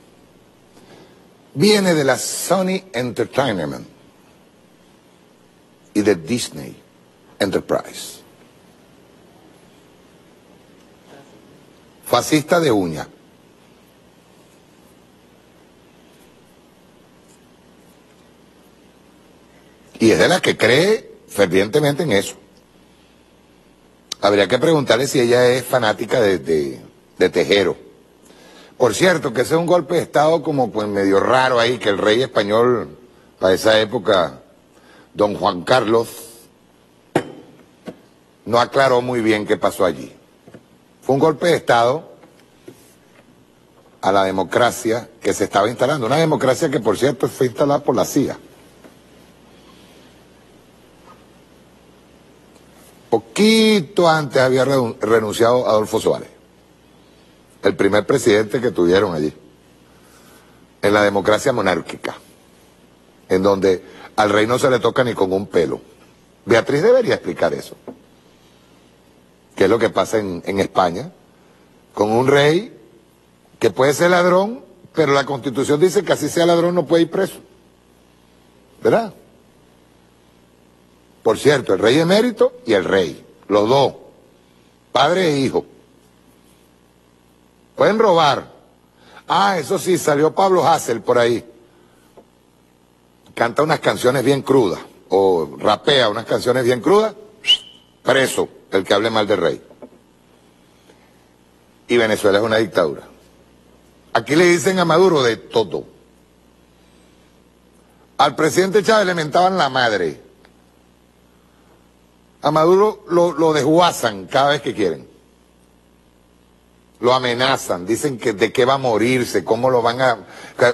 Viene de la Sony Entertainment y de Disney Enterprise. Fascista de uña. Y es de las que cree fervientemente en eso. Habría que preguntarle si ella es fanática de Tejero. Por cierto, que ese es un golpe de Estado como pues medio raro ahí, que el rey español, para esa época, don Juan Carlos, no aclaró muy bien qué pasó allí. Fue un golpe de Estado a la democracia que se estaba instalando. Una democracia que, por cierto, fue instalada por la CIA. Poquito antes había renunciado Adolfo Suárez, el primer presidente que tuvieron allí, en la democracia monárquica, en donde al rey no se le toca ni con un pelo. Beatriz debería explicar eso. ¿Qué es lo que pasa en España? Con un rey que puede ser ladrón, pero la Constitución dice que así sea ladrón no puede ir preso. ¿Verdad? Por cierto, el rey emérito y el rey, los dos, padre e hijo. Pueden robar. Ah, eso sí, salió Pablo Hasél por ahí. Canta unas canciones bien crudas, o rapea unas canciones bien crudas, preso el que hable mal del rey. Y Venezuela es una dictadura. Aquí le dicen a Maduro de todo. Al presidente Chávez le mentaban la madre. A Maduro lo desguazan cada vez que quieren. Lo amenazan, dicen que de qué va a morirse, cómo lo van a...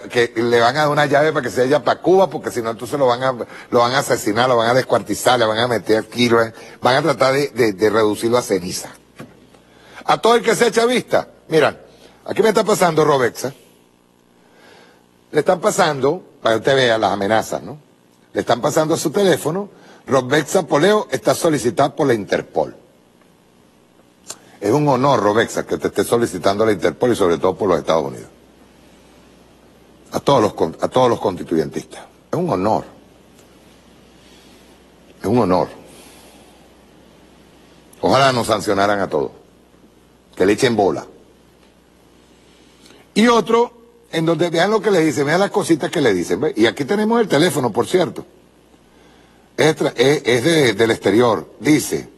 que le van a dar una llave para que se vaya para Cuba, porque si no entonces lo van a asesinar, lo van a descuartizar, le van a meter aquí, van a tratar de reducirlo a ceniza. A todo el que sea chavista, miran, aquí me está pasando Robexa, le están pasando, para que usted vea las amenazas, ¿no? Le están pasando a su teléfono, Robexa Poleo está solicitada por la Interpol. Es un honor, Robexa, que te esté solicitando la Interpol y sobre todo por los Estados Unidos. A todos los constituyentistas. Es un honor. Es un honor. Ojalá nos sancionaran a todos. Que le echen bola. Y otro, en donde vean lo que le dicen, vean las cositas que le dicen. ¿Ve? Y aquí tenemos el teléfono, por cierto. Es del exterior. Dice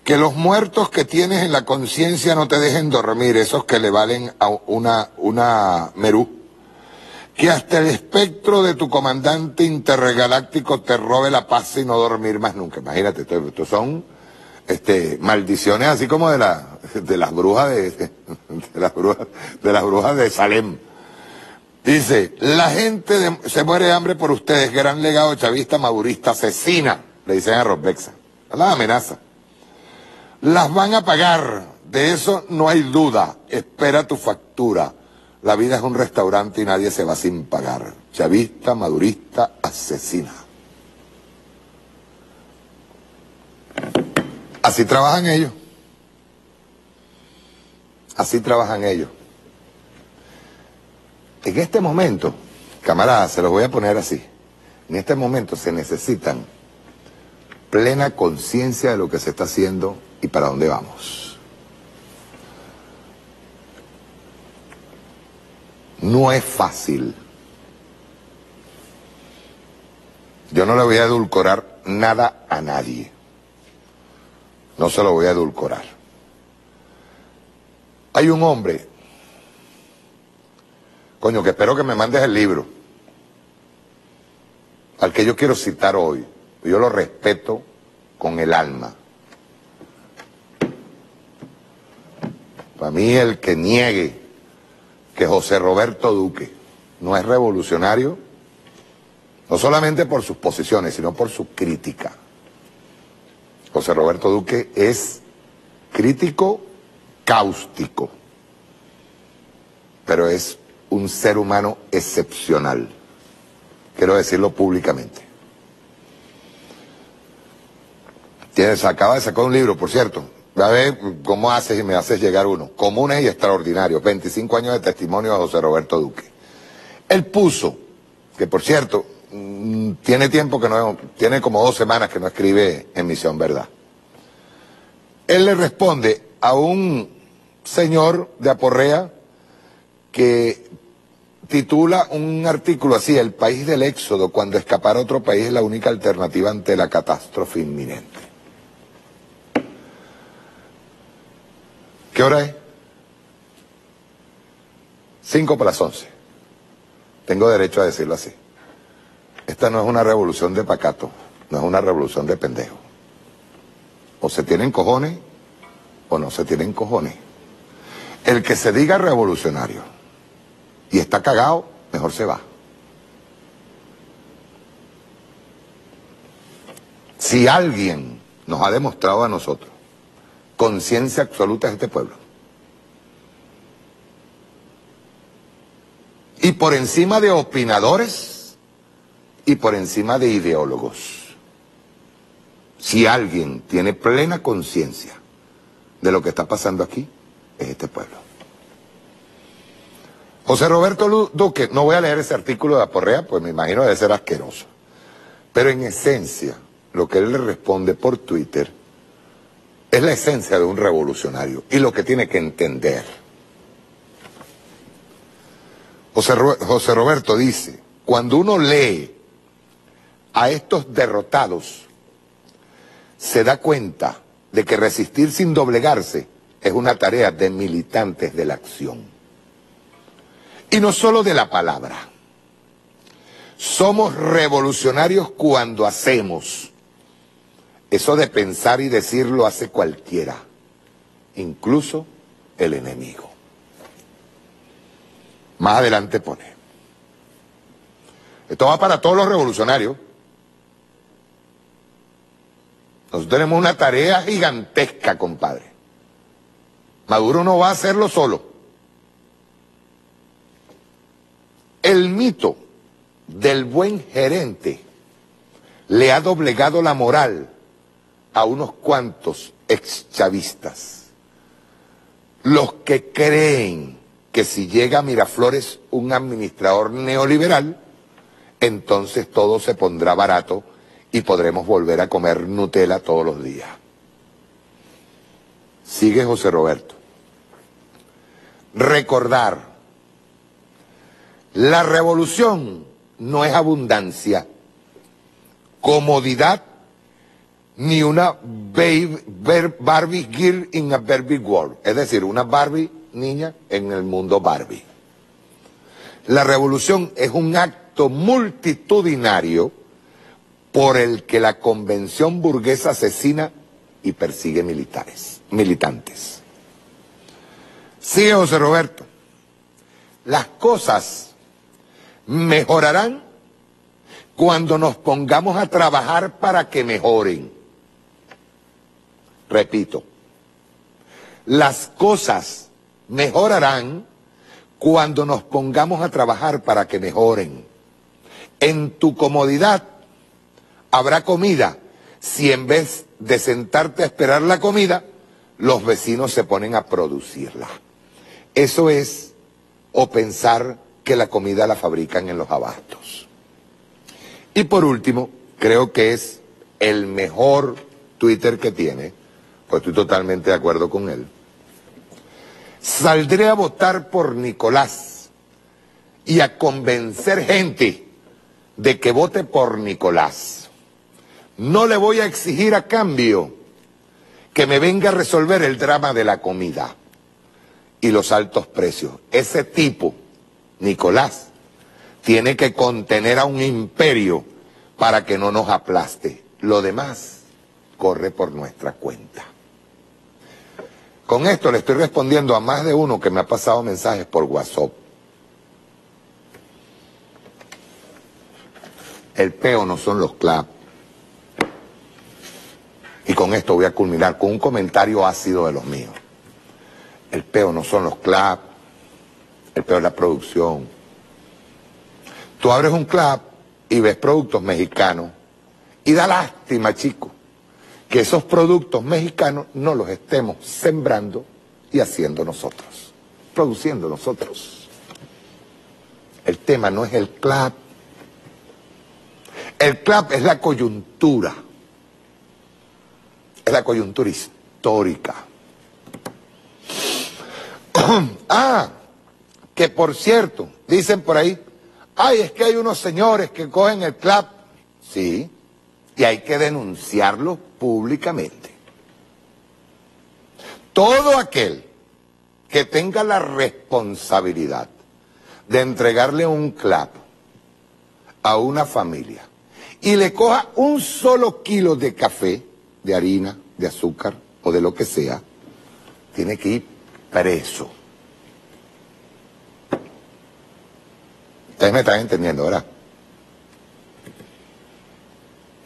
que los muertos que tienes en la conciencia no te dejen dormir, esos que le valen a una merú. Que hasta el espectro de tu comandante intergaláctico te robe la paz y no dormir más nunca. Imagínate, estos son maldiciones así como de las brujas de las brujas de Salem. Dice, la gente se muere de hambre por ustedes, gran legado chavista, madurista, asesina, le dicen a Robexa. La amenaza. Las van a pagar, de eso no hay duda, espera tu factura. La vida es un restaurante y nadie se va sin pagar. Chavista, madurista, asesina. Así trabajan ellos. Así trabajan ellos. En este momento, camaradas, se los voy a poner así. En este momento se necesitan plena conciencia de lo que se está haciendo y para dónde vamos. No es fácil. Yo no le voy a edulcorar nada a nadie. No se lo voy a edulcorar. Hay un hombre, coño, que espero que me mandes el libro, al que yo quiero citar hoy. Yo lo respeto con el alma. Para mí, el que niegue que José Roberto Duque no es revolucionario, no solamente por sus posiciones, sino por su crítica. José Roberto Duque es crítico, cáustico, pero es un ser humano excepcional. Quiero decirlo públicamente. Acaba de sacar un libro, por cierto. A ver cómo haces y me haces llegar uno. Comunes y extraordinarios. 25 años de testimonio a José Roberto Duque. Él puso, que por cierto, tiene tiempo que no, tiene como 2 semanas que no escribe en Misión Verdad. Él le responde a un señor de Aporrea que titula un artículo así: El país del éxodo, cuando escapar a otro país es la única alternativa ante la catástrofe inminente. ¿Qué hora es? 11:05. Tengo derecho a decirlo así. Esta no es una revolución de pacato, no es una revolución de pendejo. O se tienen cojones o no se tienen cojones. El que se diga revolucionario y está cagado, mejor se va. Si alguien nos ha demostrado a nosotros conciencia absoluta de este pueblo, y por encima de opinadores y por encima de ideólogos, si alguien tiene plena conciencia de lo que está pasando aquí, es este pueblo. José Roberto Duque, no voy a leer ese artículo de Aporrea, pues me imagino debe ser asqueroso, pero en esencia, lo que él le responde por Twitter es la esencia de un revolucionario y lo que tiene que entender. José Roberto dice, cuando uno lee a estos derrotados, se da cuenta de que resistir sin doblegarse es una tarea de militantes de la acción. Y no solo de la palabra. Somos revolucionarios cuando hacemos. Eso de pensar y decirlo hace cualquiera, incluso el enemigo. Más adelante pone. Esto va para todos los revolucionarios. Nosotros tenemos una tarea gigantesca, compadre. Maduro no va a hacerlo solo. El mito del buen gerente le ha doblegado la moral a unos cuantos exchavistas. Los que creen que si llega a Miraflores un administrador neoliberal, entonces todo se pondrá barato y podremos volver a comer Nutella todos los días. Sigue José Roberto. Recordar, la revolución no es abundancia, comodidad, ni una Barbie girl in a Barbie world, es decir, una Barbie niña en el mundo Barbie. La revolución es un acto multitudinario por el que la convención burguesa asesina y persigue militantes. Sigue José Roberto. Las cosas mejorarán cuando nos pongamos a trabajar para que mejoren. Repito, las cosas mejorarán cuando nos pongamos a trabajar para que mejoren. En tu comodidad habrá comida si en vez de sentarte a esperar la comida, los vecinos se ponen a producirla. Eso es, o pensar que la comida la fabrican en los abastos. Y por último, creo que es el mejor Twitter que tiene, pues estoy totalmente de acuerdo con él. Saldré a votar por Nicolás y a convencer gente de que vote por Nicolás. No le voy a exigir a cambio que me venga a resolver el drama de la comida y los altos precios. Ese tipo, Nicolás, tiene que contener a un imperio para que no nos aplaste. Lo demás corre por nuestra cuenta. Con esto le estoy respondiendo a más de uno que me ha pasado mensajes por WhatsApp. El peo no son los clap. Y con esto voy a culminar con un comentario ácido de los míos. El peo no son los clap, el peo es la producción. Tú abres un clap y ves productos mexicanos y da lástima, chico, que esos productos mexicanos no los estemos sembrando y haciendo nosotros, produciendo nosotros. El tema no es el clap. El clap es la coyuntura. Es la coyuntura histórica. Que por cierto, dicen por ahí, ay, es que hay unos señores que cogen el clap. Sí, y hay que denunciarlo públicamente. Todo aquel que tenga la responsabilidad de entregarle un clap a una familia y le coja un solo kilo de café, de harina, de azúcar o de lo que sea, tiene que ir preso. Ustedes me están entendiendo, ¿verdad?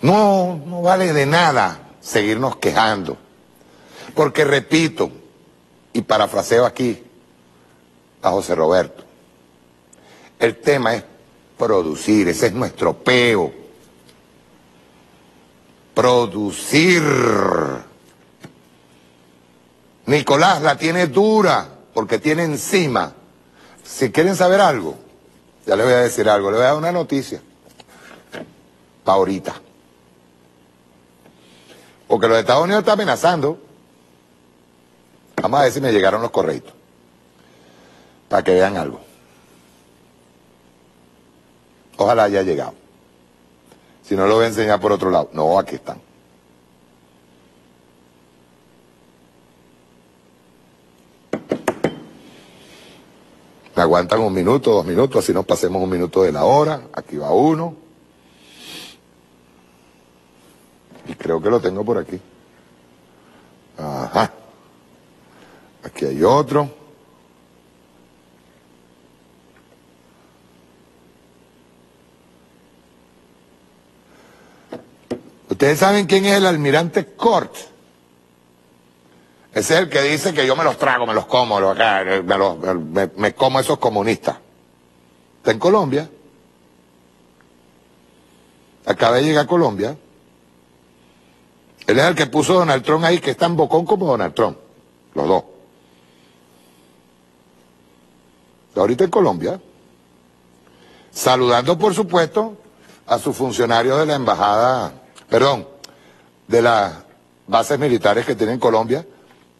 No vale de nada seguirnos quejando. Porque repito, y parafraseo aquí a José Roberto, el tema es producir, ese es nuestro peo. Producir. Nicolás la tiene dura porque tiene encima. Si quieren saber algo, ya les voy a decir algo, les voy a dar una noticia. Para ahorita. Porque los Estados Unidos están amenazando. Vamos a ver si me llegaron los correitos. Para que vean algo. Ojalá haya llegado. Si no, lo voy a enseñar por otro lado. No, aquí están. Me aguantan 1 minuto, 2 minutos, así nos pasemos 1 minuto de la hora. Aquí va uno. Y creo que lo tengo por aquí. Ajá. Aquí hay otro. ¿Ustedes saben quién es el almirante Cort? Ese es el que dice que yo me los trago, me los como, me como a esos comunistas. Está en Colombia. Acaba de llegar a Colombia. Él es el que puso a Donald Trump ahí, que es tan bocón como Donald Trump. Los dos. Está ahorita en Colombia. Saludando, por supuesto, a sus funcionarios de la embajada, de las bases militares que tiene en Colombia,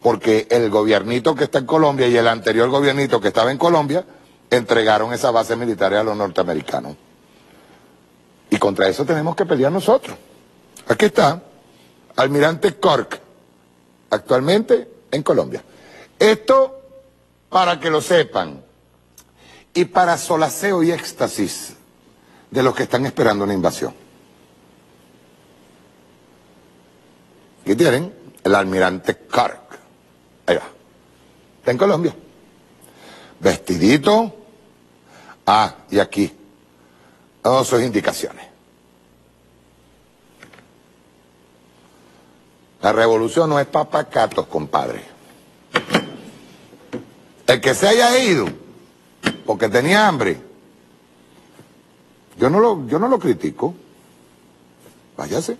porque el gobiernito que está en Colombia y el anterior gobiernito que estaba en Colombia entregaron esas bases militares a los norteamericanos. Y contra eso tenemos que pelear nosotros. Aquí está, almirante Cork, actualmente en Colombia. Esto, para que lo sepan, y para solaceo y éxtasis de los que están esperando una invasión. Aquí tienen el almirante Cork. Ahí va. Está en Colombia. Vestidito. Ah, y aquí. Todas sus indicaciones. La revolución no es papacatos, compadre. El que se haya ido porque tenía hambre, yo no lo critico. Váyase.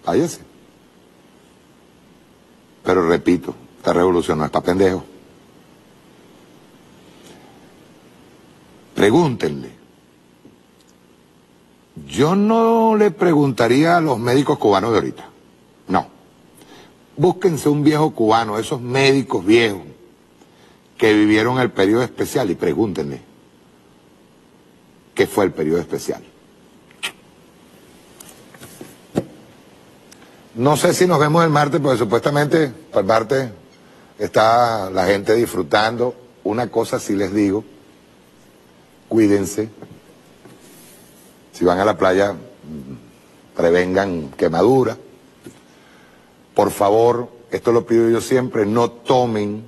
Váyase. Pero repito, esta revolución no es para pendejos. Pregúntenle. Yo no le preguntaría a los médicos cubanos de ahorita. No. Búsquense un viejo cubano, esos médicos viejos que vivieron el periodo especial, y pregúntenle qué fue el periodo especial. No sé si nos vemos el martes, porque supuestamente para el martes está la gente disfrutando. Una cosa sí les digo, cuídense. Si van a la playa, prevengan quemaduras. Por favor, esto lo pido yo siempre, no tomen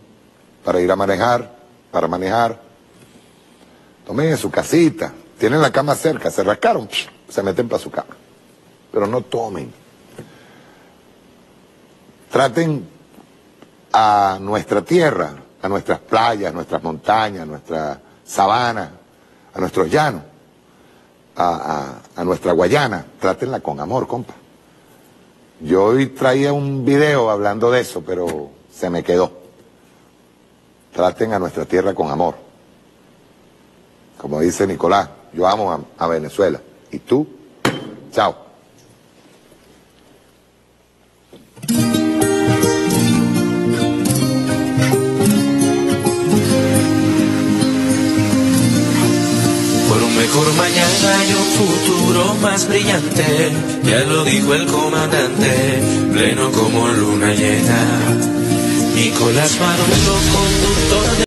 para ir a manejar, Tomen en su casita, tienen la cama cerca, se rascaron, se meten para su cama. Pero no tomen. Traten a nuestra tierra, a nuestras playas, nuestras montañas, nuestra sabana, a nuestros llanos, a nuestra Guayana, trátenla con amor, compa. Yo hoy traía un video hablando de eso, pero se me quedó. Traten a nuestra tierra con amor. Como dice Nicolás, yo amo a Venezuela. ¿Y tú? Chao. Mejor mañana y un futuro más brillante, ya lo dijo el comandante, pleno como luna llena. Nicolás Maduro, conductor de